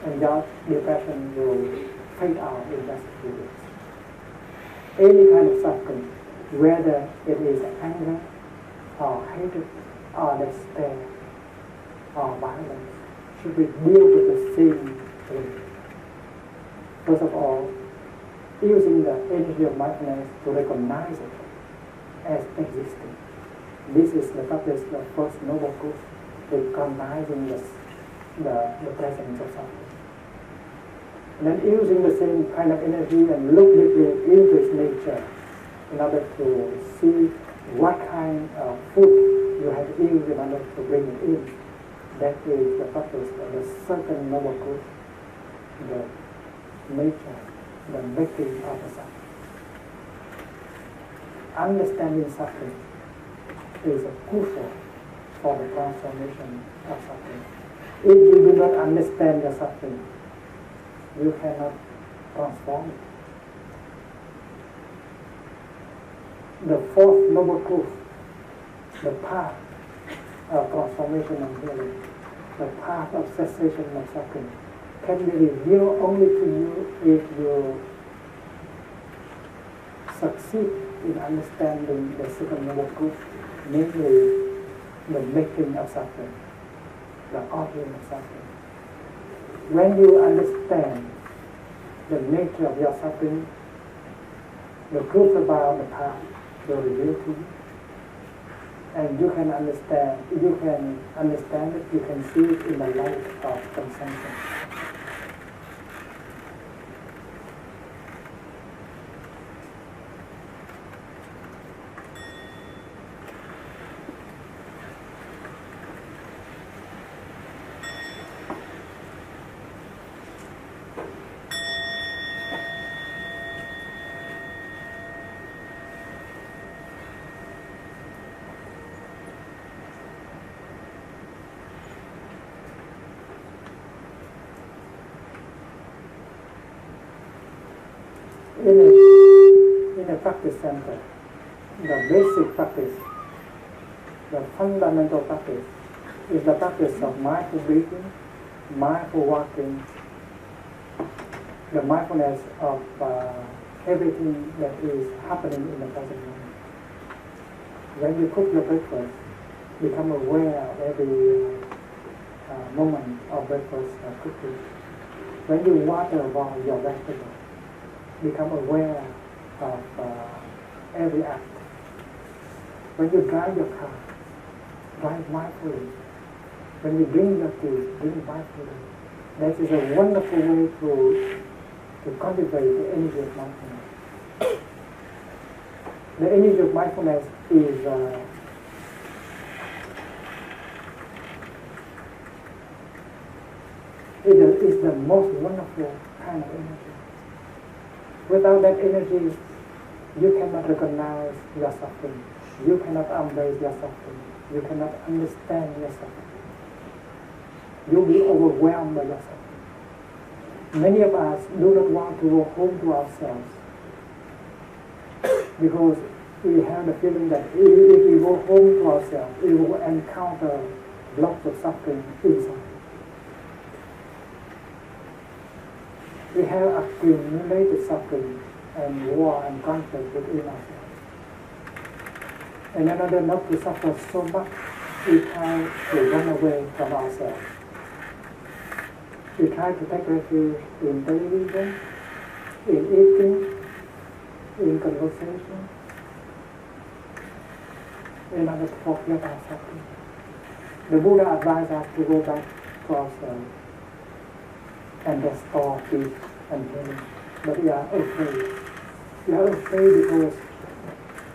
and your depression will fade out in just a few weeks. Any kind of suffering, whether it is anger or hatred or despair or violence, should be deal with the same thing. First of all, using the energy of mindfulness to recognize it as existing. This is the practice, the first noble truth, recognizing the presence of suffering. And then using the same kind of energy and look deeply into its nature in order to see what kind of food you have used in order to bring it in. That is the practice of the second noble truth, the nature, the making of the suffering. Understanding suffering is crucial for the transformation of suffering. If you do not understand the suffering, you cannot transform it. The fourth noble truth, the path of transformation and healing, the path of cessation of suffering, can be revealed only to you if you succeed in understanding the second noble truth, namely the making of suffering, the ordering of suffering. When you understand the nature of your suffering, the truth about the path will reveal to you, and you can understand it, you can see it in the light of consumption. In a practice center, the basic practice, the fundamental practice, is the practice of mindful breathing, mindful walking, the mindfulness of everything that is happening in the present moment. When you cook your breakfast, become aware of every moment of breakfast cooking. When you water your vegetables, become aware of every act. When you drive your car, drive mindfully. When you drink your tea, drink mindfully. That is a wonderful way to cultivate the energy of mindfulness. The energy of mindfulness is the most wonderful kind of energy. Without that energy, you cannot recognize your suffering. You cannot embrace your suffering. You cannot understand your suffering. You'll be overwhelmed by your suffering. Many of us do not want to go home to ourselves because we have the feeling that if we go home to ourselves, we will encounter lots of suffering inside. We have accumulated suffering and war and conflict within ourselves. And in order not to suffer so much, we try to run away from ourselves. We try to take refuge in television, in eating, in conversation, in order to forget our suffering. The Buddha advised us to go back to ourselves and restore peace and healing. But we are afraid. We are afraid because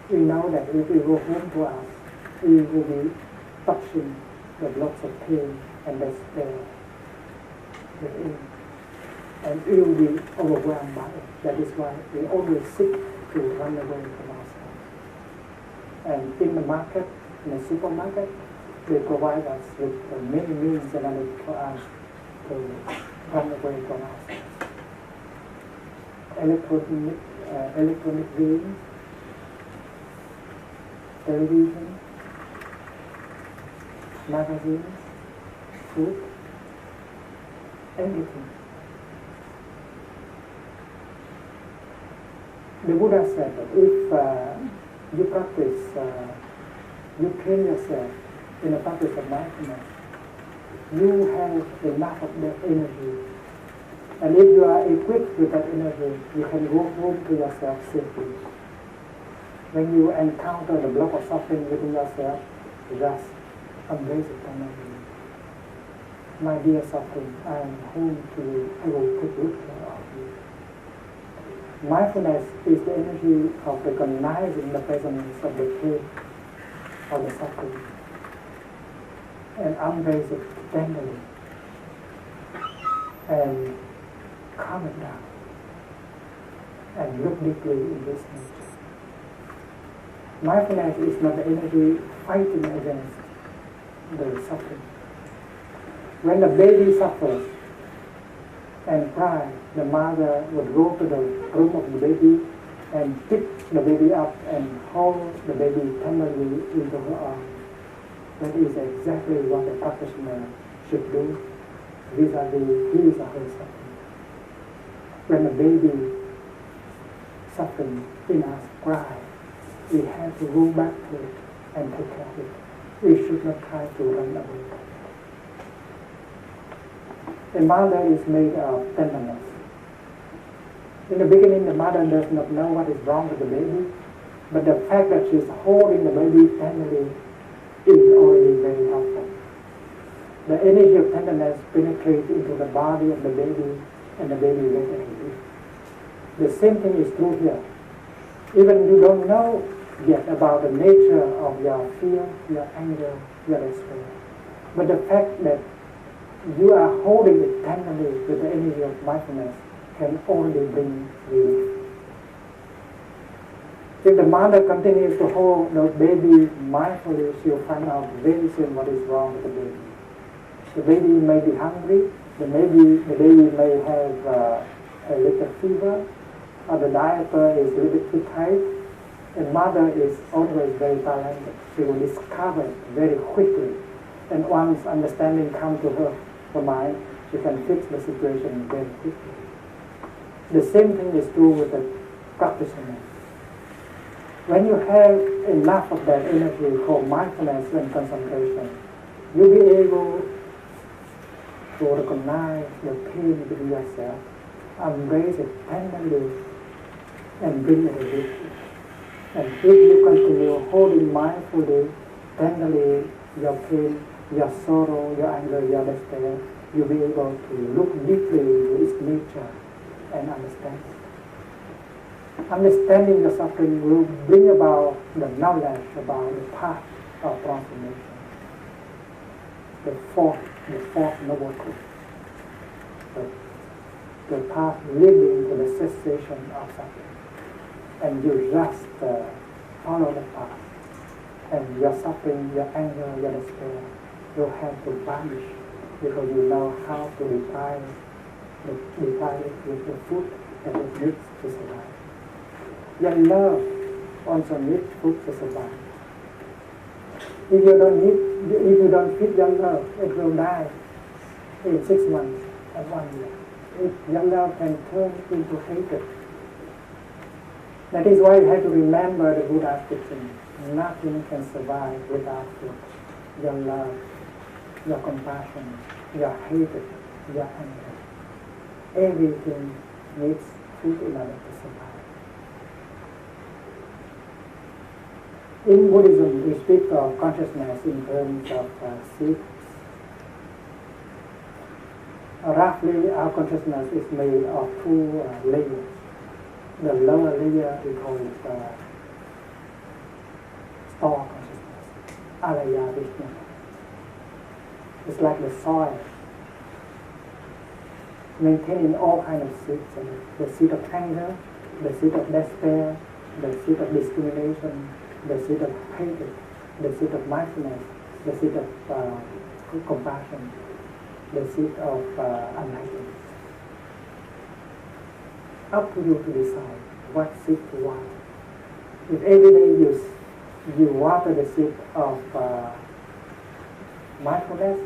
we know that if we go home to us, we will be touching with lots of pain and despair within. And we will be overwhelmed by it. That is why we always seek to run away from ourselves. And in the market, in the supermarket, they provide us with many means in order for us to run away from ourselves. Electronic games, television, magazines, food, everything. The Buddha said that if you practice, you train yourself in the practice of mindfulness, you have enough of that energy. And if you are equipped with that energy, you can go home to yourself safely. When you encounter the block of suffering within yourself, just embrace it tenderly. My dear suffering, I am home to you. I will take good care of you. Mindfulness is the energy of recognizing the presence of the pain, of the suffering, and embrace it tenderly and calm it down and look deeply in this nature. Mindfulness is not the energy fighting against the suffering. When the baby suffers and cries, the mother would go to the room of the baby and pick the baby up and hold the baby tenderly into her arms. That is exactly what the practitioner should do vis-a-vis his or her suffering. When the baby suffering in us cries, we have to go back to it and take care of it. We should not try to run away. A mother is made of tenderness. In the beginning, the mother does not know what is wrong with the baby, but the fact that she is holding the baby tenderly is already very helpful. The energy of tenderness penetrates into the body of the baby, and the baby regenerates. The same thing is true here. Even you don't know yet about the nature of your fear, your anger, your despair, but the fact that you are holding it tenderly with the energy of mindfulness can only bring relief. If the mother continues to hold the baby mindfully, she will find out very soon what is wrong with the baby. The baby may be hungry, the baby may have a little fever, or the diaper is a little bit too tight. The mother is always very talented. She will discover it very quickly. And once understanding comes to her mind, she can fix the situation very quickly. The same thing is true with the practitioner. When you have enough of that energy for mindfulness and concentration, you'll be able to recognize the pain within yourself, embrace it tenderly, and bring it with you. And if you continue holding mindfully, tenderly, your pain, your sorrow, your anger, your despair, you'll be able to look deeply into its nature and understand it. Understanding the suffering will bring about the knowledge about the path of transformation. The fourth noble truth. The path leading to the cessation of suffering. And you just follow the path. And your suffering, your anger, your despair will have to vanish because you know how to divide it with the food that it needs to survive. Your love also needs food to survive. If you don't feed your love, it will die in 6 months or 1 year. If your love can turn into hatred. That is why you have to remember the Buddha's teaching. Nothing can survive without food. your love, your compassion, your hatred, your anger. Everything needs food in order to survive. In Buddhism, we speak of consciousness in terms of seeds. Roughly, our consciousness is made of two layers. The lower layer we call it store consciousness, alaya vishnu. It's like the soil, maintaining all kinds of seeds in it. The seed of anger, the seed of despair, the seed of discrimination, the seed of hatred, the seed of mindfulness, the seed of compassion, the seed of enlightenment. Up to you to decide what seed to water. If every day you water the seed of mindfulness,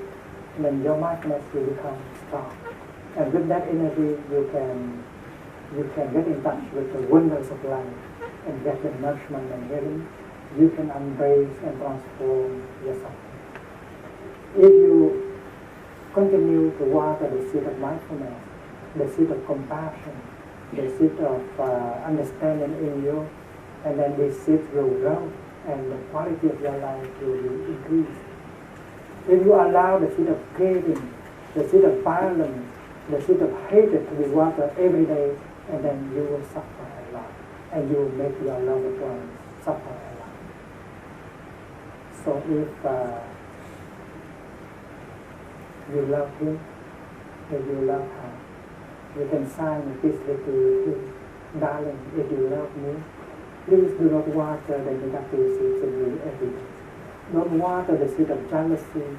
then your mindfulness will become strong. And with that energy, you can get in touch with the wonders of life and get the nourishment and healing. You can embrace and transform yourself. If you continue to water the seed of mindfulness, the seed of compassion, the seed of understanding in you, and then these seeds will grow and the quality of your life will increase. If you allow the seed of craving, the seed of violence, the seed of hatred to be watered every day, and then you will suffer a lot, and you will make your loved ones suffer a lot. So if you love him, if you love her, you can sign a peace treaty with him. Darling, if you love me, please do not water the negative seeds in me every day. Don't water the seed of jealousy,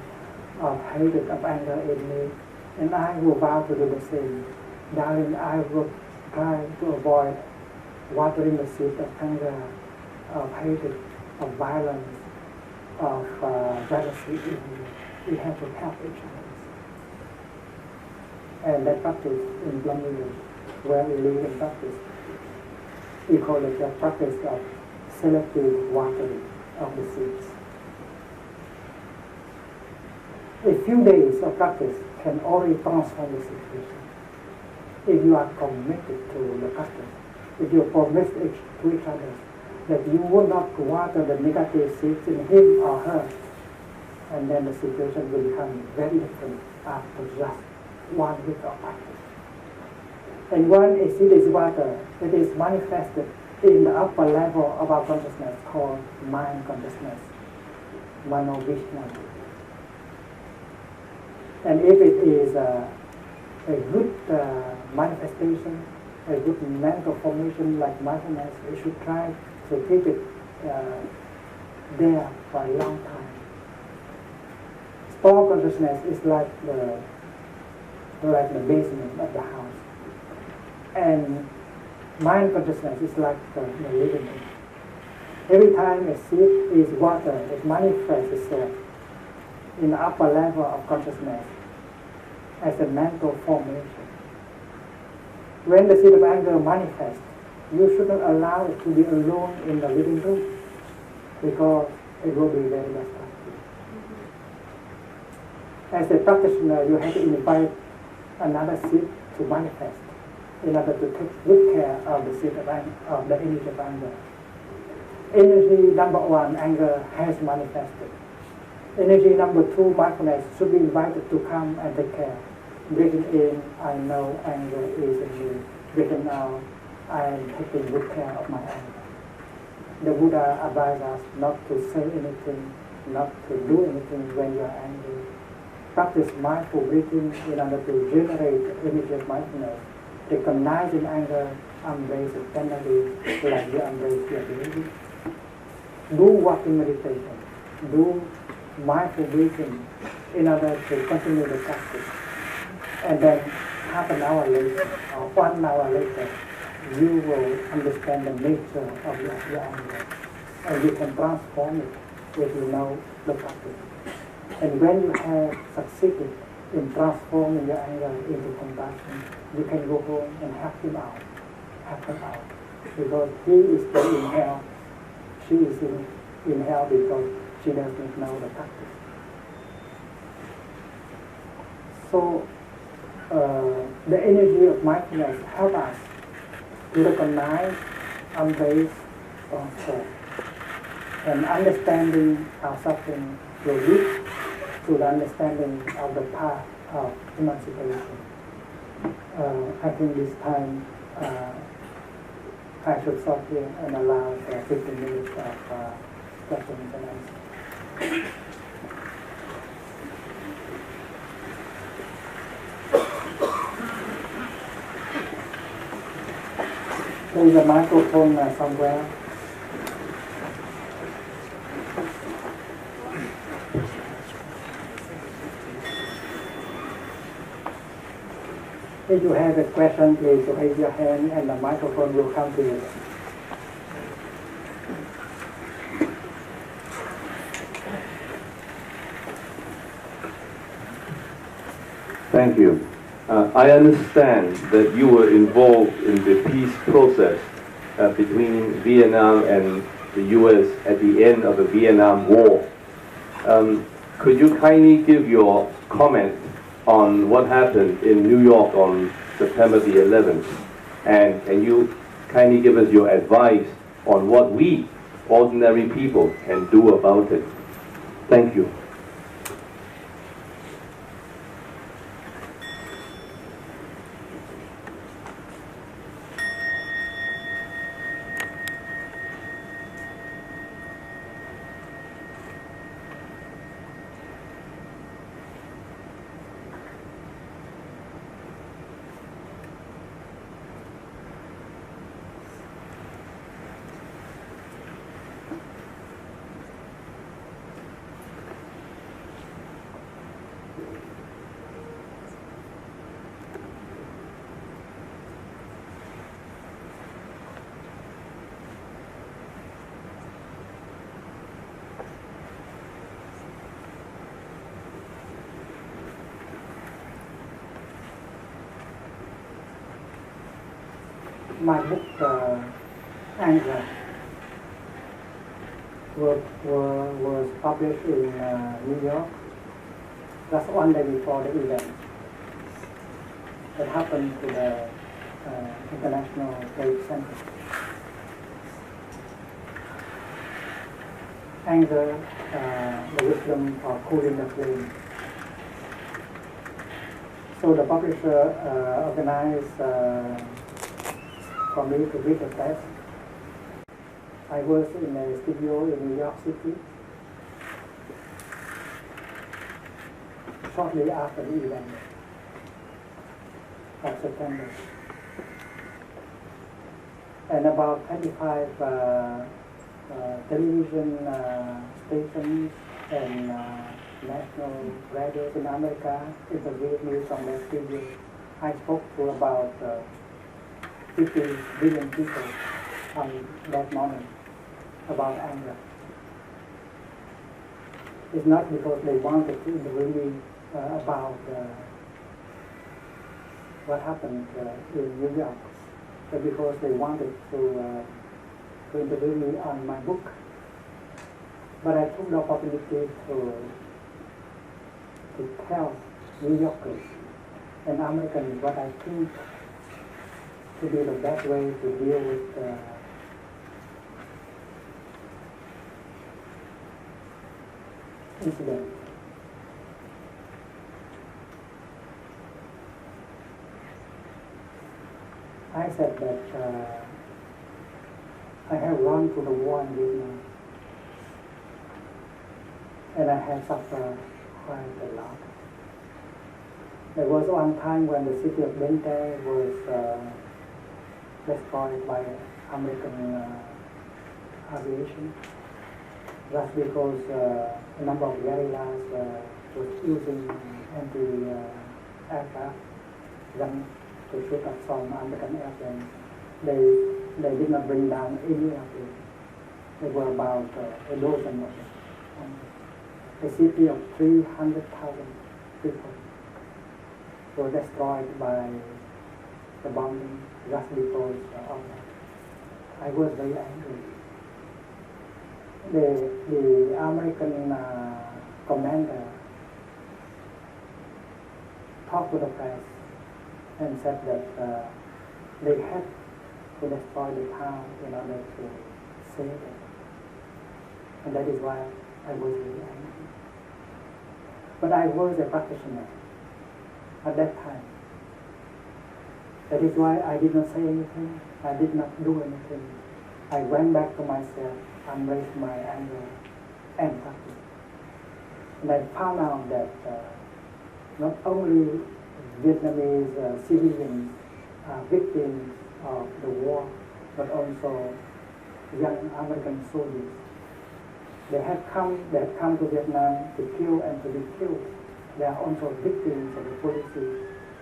of hatred, of anger in me, and I will vow to do the same. Darling, I will try to avoid watering the seed of anger, of hatred, of violence, of jealousy in you. We have to help each other. And that practice in Burmese, where we live in practice, we call it the practice of selective watering of the seeds. A few days of practice can already transform the situation. If you are committed to the practice, if you promise to each other that you will not water the negative seeds in him or her, and then the situation will become very different after just 1 week of practice. And when a seed is watered, it is manifested in the upper level of our consciousness called mind consciousness, mano vishnu. And if it is a good manifestation, a good mental formation like mindfulness, we should try to keep it there for a long time. Store consciousness is like the basement of the house, and mind consciousness is like the living room. Every time a seed is watered, it manifests itself in the upper level of consciousness as a mental formation. When the seed of anger manifests, you should not allow it to be alone in the living room, because it will be very destructive. As a practitioner, you have to invite another seed to manifest in order to take good care of the seed of the energy of anger. Energy number 1, anger, has manifested. Energy number 2, mindfulness, should be invited to come and take care. Breathing in, I know anger is in me. Breathing out, I am taking good care of my anger. The Buddha advised us not to say anything, not to do anything when you are angry. Practice mindful breathing in order to generate energy of mindfulness. Recognizing anger, embrace it tenderly like you embrace your baby. Do walking meditation. Do mindful breathing in order to continue the practice. And then half an hour later or 1 hour later, you will understand the nature of your anger. And you can transform it if you know the practice. And when you have succeeded in transforming your anger into compassion, you can go home and help him out. Help her out. Because he is still in hell. She is in hell because she does not know the practice. So the energy of mindfulness helps us to recognize, embrace, also, and understanding our suffering will lead to the understanding of the path of emancipation. I think this time I should stop here and allow 15 minutes of questions and answers. There is a microphone somewhere. If you have a question, please raise your hand and the microphone will come to you. Thank you. I understand that you were involved in the peace process between Vietnam and the U.S. at the end of the Vietnam War. Could you kindly give your comment on what happened in New York on September the 11th? And can you kindly give us your advice on what we, ordinary people, can do about it? Thank you. My book, Anger, was published in New York just one day before the event that happened to the International Trade Center. Anger, the wisdom of cooling the flame. So the publisher organized for me to read the text. I was in a studio in New York City shortly after the event of September. And about 25 television stations and national radios in America interviewed me from their studio. I spoke to about 50 billion people on that moment about anger. It's not because they wanted to interview me about what happened in New York, but because they wanted to interview me on my book. But I took the opportunity to tell New Yorkers and Americans what I think to be the best way to deal with incident. I said that I have run to the war in Vietnam and I have suffered quite a lot. There was one time when the city of Bến Tre was destroyed by American aviation. That's because a number of guerrillas was using anti-aircraft guns to shoot at some American airplanes. They did not bring down any airplane. There were about a dozen of them. A city of 300,000 people were destroyed by the bombing just because of that. I was very angry. The American commander talked to the press and said that they had to destroy the town in order to save it. And that is why I was really angry. But I was a practitioner at that time. That is why I did not say anything. I did not do anything. I went back to myself and raised my anger and practiced. And I found out that not only Vietnamese civilians are victims of the war, but also young American soldiers. They have come to Vietnam to kill and to be killed. They are also victims of the policy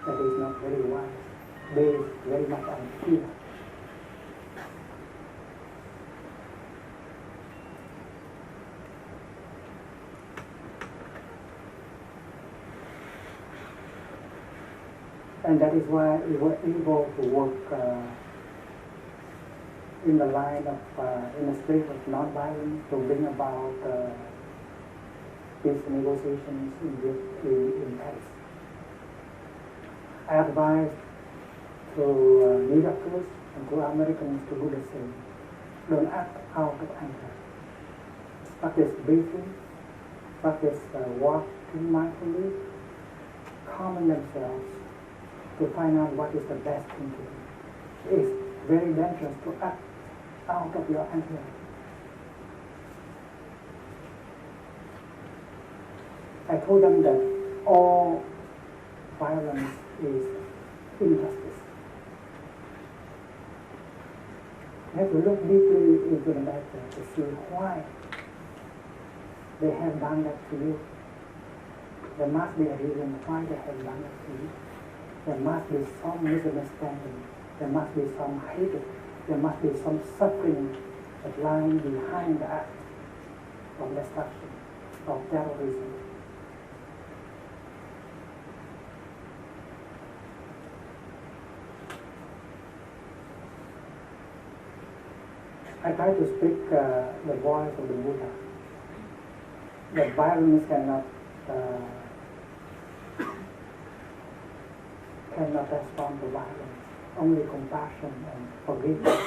that is not very wise, based very much on fear. And that is why we were able to work in the line of, in the spirit of non-violence to bring about peace negotiations in Paris. I advise to New Yorkers and to Americans to do the same. Don't act out of anger. Practice breathing, practice walking mindfully, calming themselves to find out what is the best thing to do. It is very dangerous to act out of your anger. I told them that all violence is injustice. You have to look deeply into the matter to see why they have done that to you. There must be a reason why they have done it to you. There must be some misunderstanding. There must be some hatred. There must be some suffering that lies behind the act of destruction, of terrorism. I try to speak the voice of the Buddha. That violence cannot respond to violence. Only compassion and forgiveness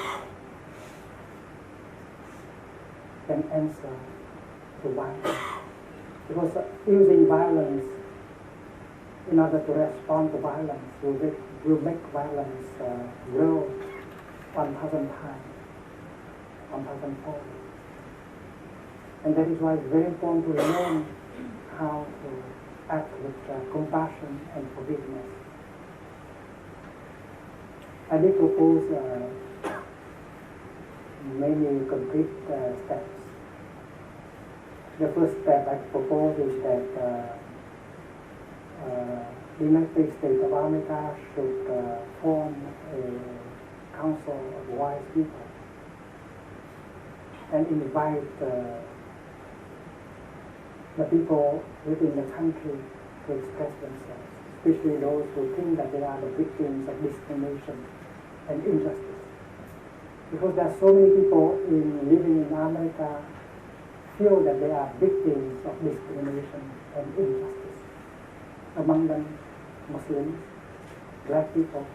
can answer to violence. Because using violence in order to respond to violence will make violence grow 1,000 times, 1,000-fold. And that is why it's very important to learn how to act with compassion and forgiveness. I did propose many concrete steps. The first step I propose is that the United States of America should form a council of wise people and invite the people within the country to express themselves, especially those who think that they are the victims of discrimination and injustice. Because there are so many people living in America feel that they are victims of discrimination and injustice. Among them, Muslims, black people,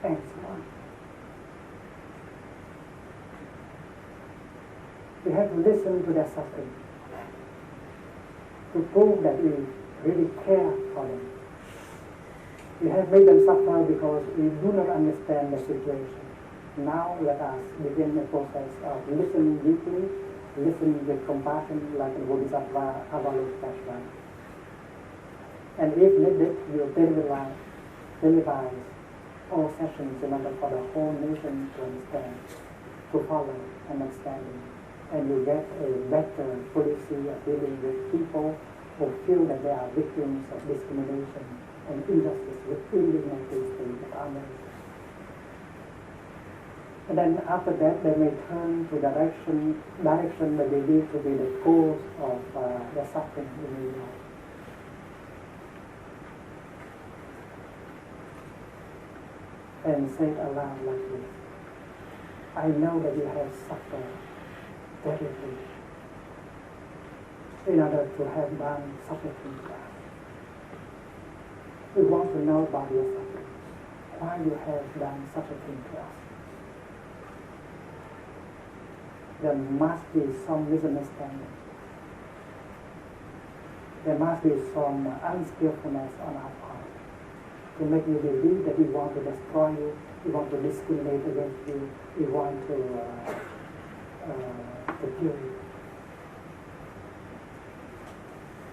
and so on. We have to listen to their suffering to prove that we really care for them. We have made them suffer because we do not understand the situation. Now let us begin the process of listening deeply, listening with compassion like the Bodhisattva Avalokiteshvara. And if needed, we will televise all sessions in order for the whole nation to understand, to follow and understanding. And you get a better policy of dealing with people who feel that they are victims of discrimination and injustice within the United States of America. And then after that, they may turn to direction that they believe to be the cause of the suffering in New York. And say it aloud like this: I know that you have suffered terribly in order to have done such a thing to us. We want to know about your suffering, why you have done such a thing to us. There must be some misunderstanding. There must be some unskillfulness on our part to make you believe that we want to destroy you, we want to discriminate against you, we want to kill you.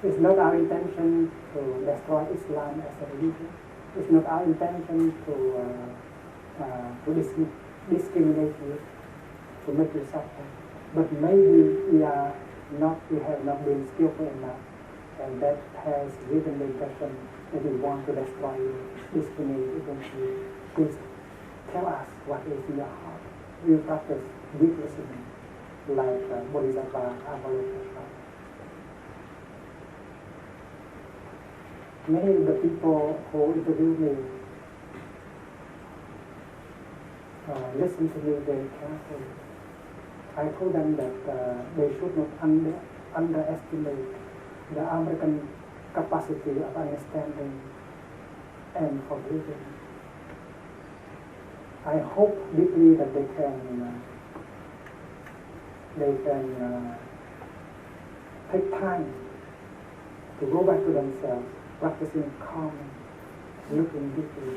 It's not our intention to destroy Islam as a religion. It's not our intention to discriminate you, to make you suffer. But maybe we have not been skillful enough, and that has given the impression that we want to destroy you, discriminate against you. Please tell us what is in your heart. We practice deep listening, like Bodhisattva Avalokiteshvara. Many of the people who interview me listen to me very carefully. I told them that they should not underestimate the American capacity of understanding and forgiving. I hope deeply that they can take time to go back to themselves, practicing calm, looking deeply,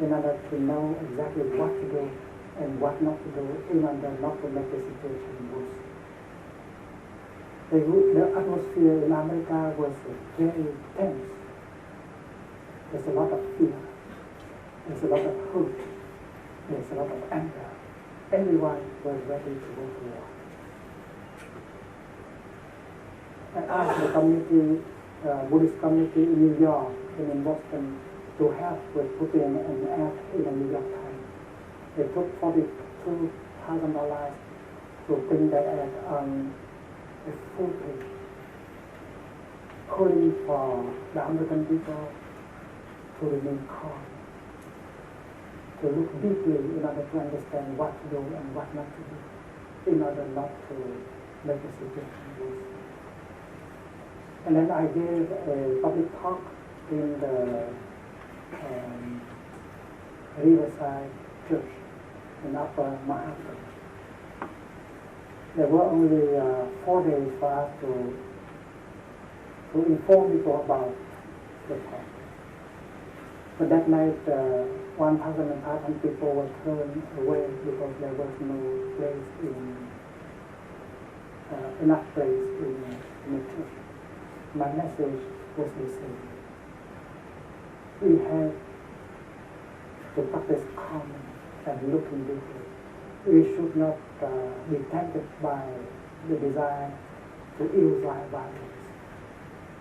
in order to know exactly what to do and what not to do, in order not to make the situation worse. The atmosphere in America was very tense. There's a lot of fear. There's a lot of hope. There's a lot of anger. Everyone was ready to go to war. I asked the community, Buddhist community in New York and in Boston to help with putting an ad in the New York Times. They took $42,000 to print that ad on a full page, calling for the American people to remain calm, to look deeply in order to understand what to do and what not to do, in order not to make the situation worse. And then I gave a public talk in the Riverside Church in Upper Manhattan. There were only 4 days for us to inform people about the talk. But that night, 1,500 people were turned away because there was no place enough place in the church. My message was the same. We have to practice calm and looking deeply. We should not be tempted by the desire to use violence.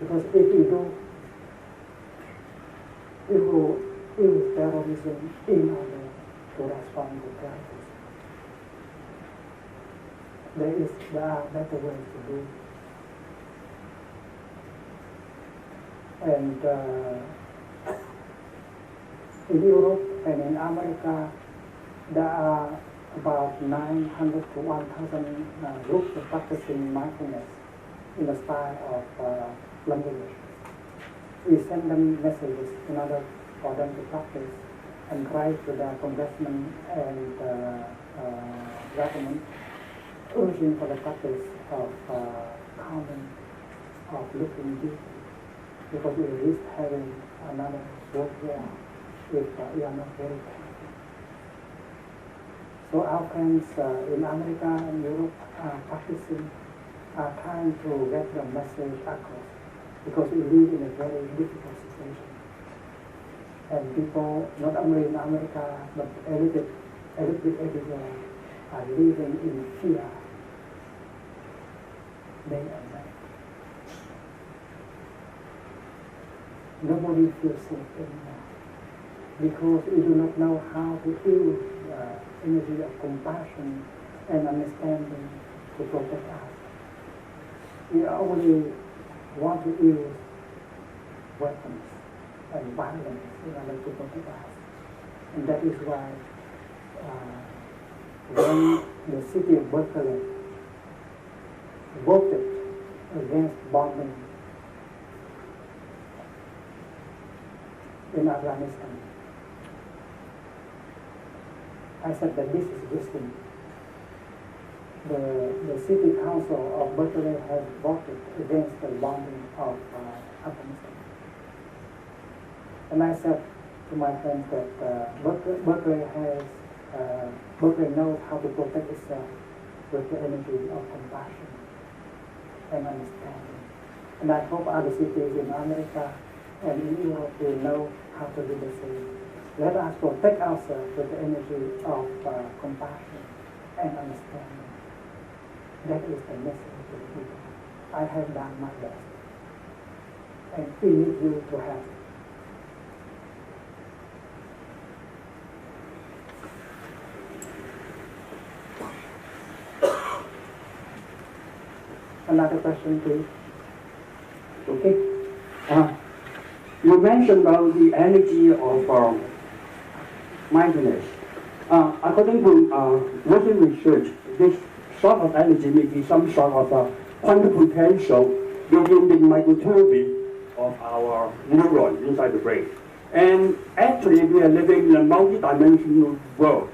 Because if we do, we will use terrorism in order to respond to terrorism. There are better ways to do. And in Europe and in America, there are about 900 to 1,000 groups of practicing mindfulness in the style of language. We send them messages in order for them to practice and write to their congressmen and government, urging for the practice of calming, of looking deeply, because we risk having another world war if we are not very careful. So our friends in America and Europe are trying to get the message across, because we live in a very difficult situation. And people, not only in America, but everywhere, are living in fear day and night. Nobody feels safe anymore, because we do not know how to use energy of compassion and understanding to protect us. We only want to use weapons and violence in order to protect us. And that is why when the city of Berkeley voted against bombing in Afghanistan. I said that this is wisdom. The city council of Berkeley has voted against the bombing of Afghanistan. And I said to my friends that Berkeley knows how to protect itself with the energy of compassion and understanding. And I hope other cities in America and in Europe will know how to do the same. Let us protect ourselves with the energy of compassion and understanding. That is the message to the people. I have done my best. And we need you to help. Another question, please. Okay. You mentioned about the energy of mindfulness. According to recent research, this sort of energy may be some sort of quantum potential within the microturbine of our neuron inside the brain. And actually, we are living in a multidimensional world.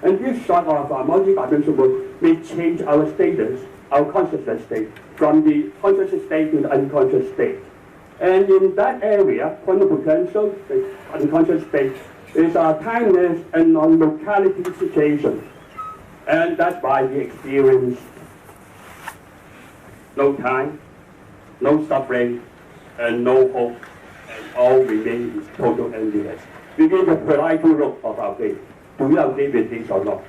And this sort of multidimensional world may change our status, our consciousness state, from the conscious state to the unconscious state. And in that area, quantum potential, the unconscious state, is a timeless and non-locality situation. And that's why we experience no time, no suffering, and no hope, and all remain in total emptiness. Within the polite look of our faith. Do you agree with this or not?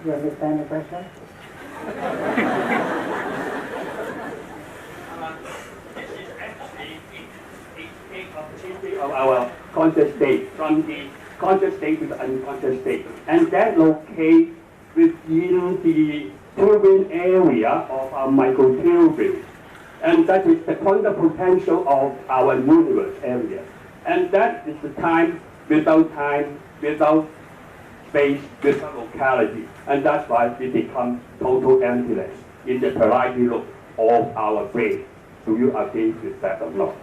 You understand the question? Of our conscious state, from the conscious state to the unconscious state, and that locates within the turbine area of our microturbine, and that is the quantum potential of our universe area, and that is the time, without space, without locality, and that's why we become total emptiness in the plurality look of our brain. Do you agree with that or not?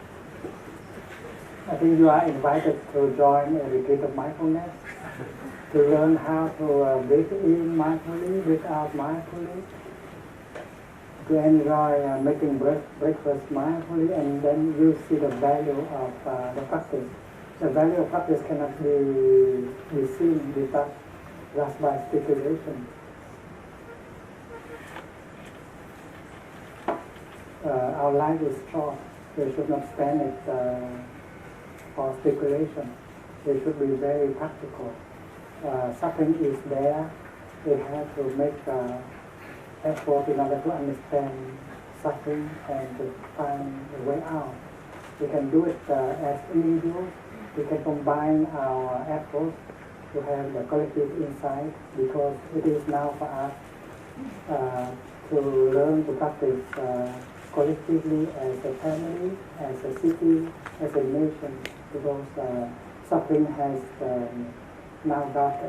I think you are invited to join a retreat of mindfulness, to learn how to breathe in mindfully, breathe out mindfully, to enjoy making breakfast mindfully, and then you see the value of the practice. The value of practice cannot be seen, be touched, just by speculation. Our life is short. We should not spend it for speculation. We should be very practical. Suffering is there. We have to make effort in order to understand suffering and to find a way out. We can do it as individuals. We can combine our efforts to have the collective insight, because it is now for us to learn to practice collectively as a family, as a city, as a nation, because suffering has now got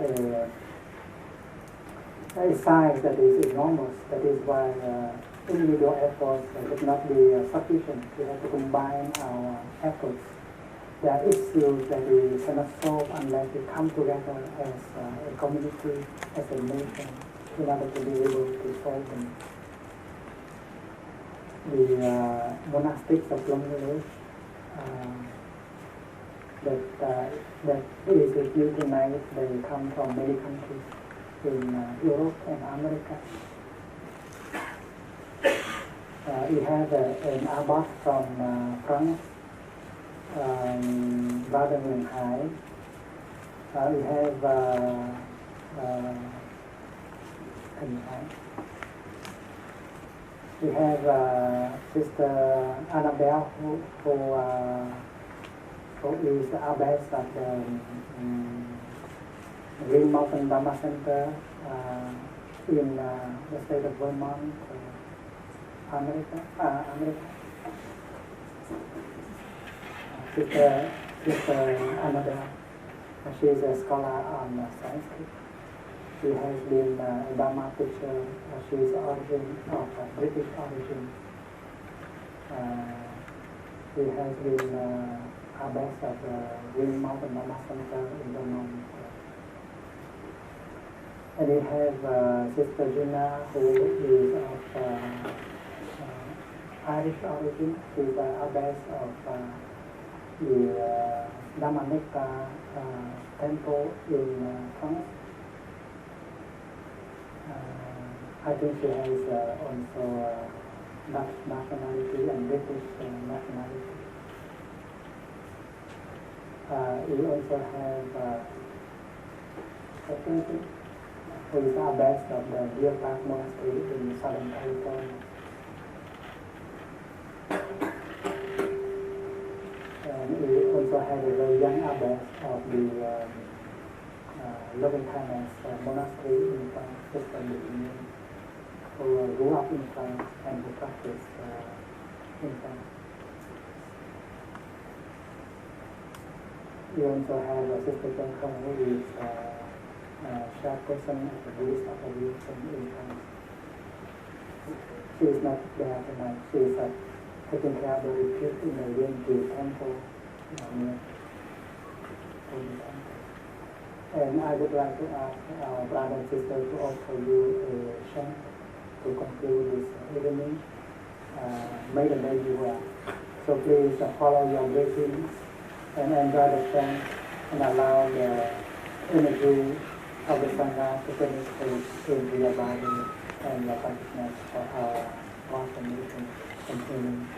a size that is enormous. That is why individual efforts would not be sufficient. We have to combine our efforts. There are issues that we cannot solve unless we come together as a community, as a nation, in order to be able to solve them. The monastics of Loneliness that is with you tonight, they come from many countries in Europe and America. We have an abbot from France, Brother Hanh. We have we have Sister Annabelle, who is the abbess of the Green Mountain Dharma Center in the state of Vermont, America. Sister Annabelle, she is a scholar on Sanskrit. She has been a Dharma teacher. She is of British origin. She has been abbess of the Green Mountain Dharma Center in London. And we have Sister Gina, who is of Irish origin. She is the abbess of the Dhammanika temple in France. I think she has also Dutch nationality and British nationality. We also have who is the abbess of the Deer Park Monastery in Southern California. And we also have a very young abbess of the Loving Kindness Monastery in France, Sister Louise, who grew up in France and who practiced in France. We also have a Sister Johnson, who is chairperson of the Buddhist Association in France. She is not there tonight. She is taking care of the retreat in the Yenji temple near Holy Temple. And I would like to ask our brother and sister to offer you a chant to conclude this evening. May the day be well. So please follow your breathing and enjoy the chant and allow the energy of the Sangha to penetrate into your body and your consciousness for our transformation and healing.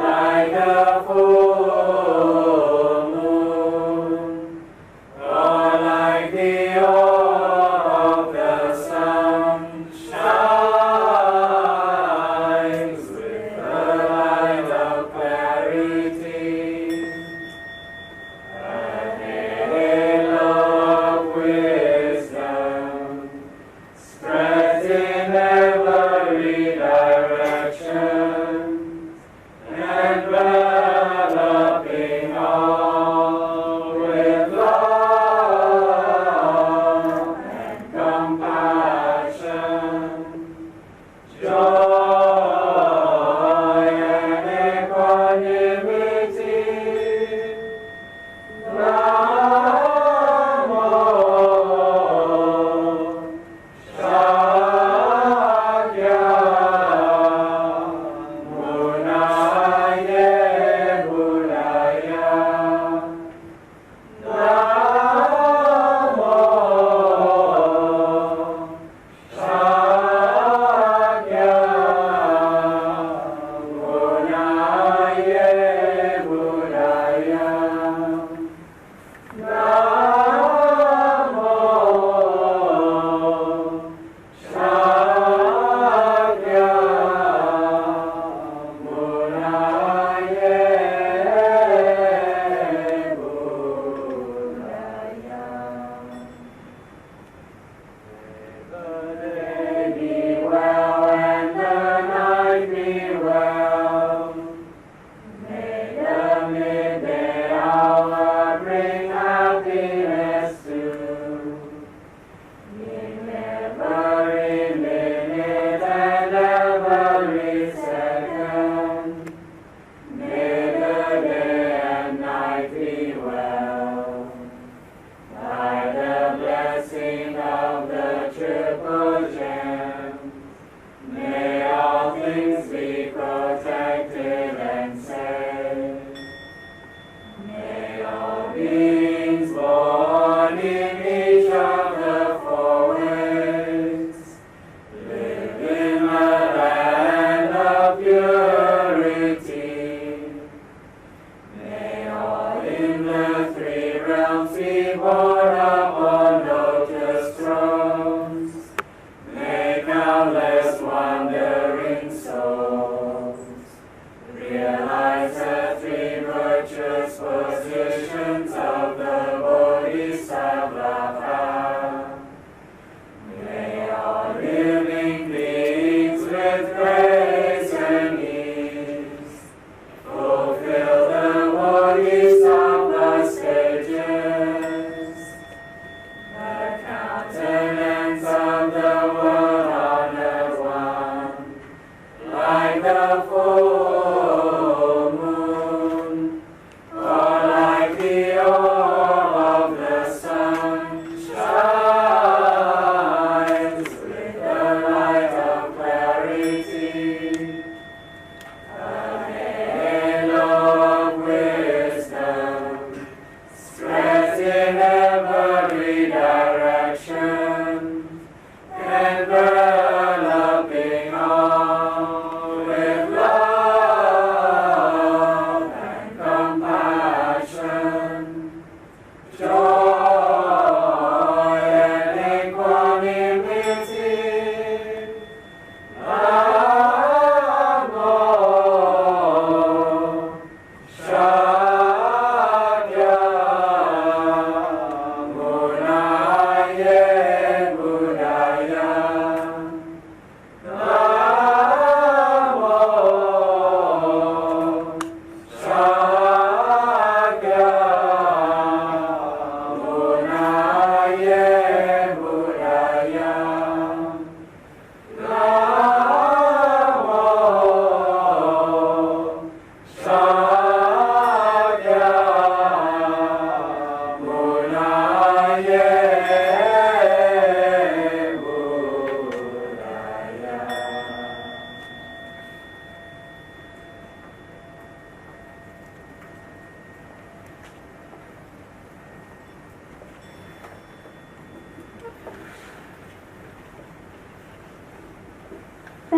Like a full moon.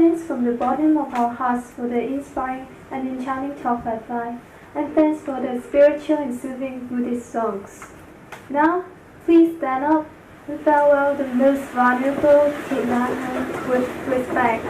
Thanks from the bottom of our hearts for the inspiring and enchanting talk by Thich, and thanks for the spiritual and soothing Buddhist songs. Now, please stand up and farewell the most vulnerable Thich Nhat with respect.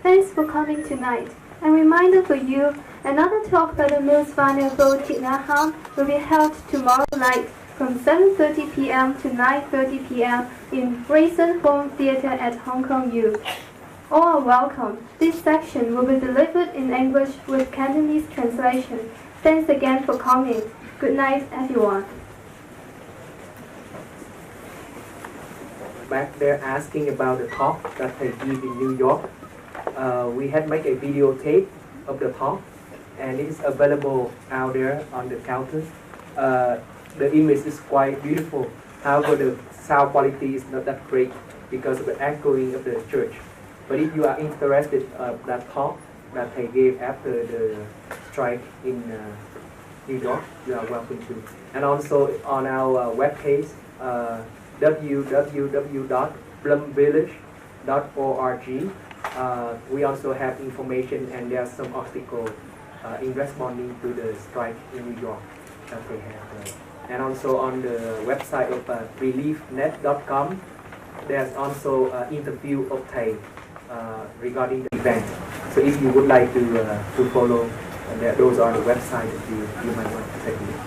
Thanks for coming tonight. A reminder for you, another talk by the most vulnerable Thich Nhat will be held tomorrow night from 7:30 p.m. to 9:30 p.m. in Grayson Home Theatre at Hong Kong U. All are welcome. This section will be delivered in English with Cantonese translation. Thanks again for coming. Good night, everyone. Back there asking about the talk that they give in New York. We had made a videotape of the talk, and it is available out there on the counter. The image is quite beautiful. However, the sound quality is not that great because of the echoing of the church. But if you are interested in that talk that they gave after the strike in New York, you are welcome to. And also on our webpage, www.blumvillage.org. We also have information, and there are some articles in responding to the strike in New York that they have. And also on the website of reliefnet.com, there's also an interview of Thich regarding the event. So if you would like to follow, those are on the website that you might want to take a look.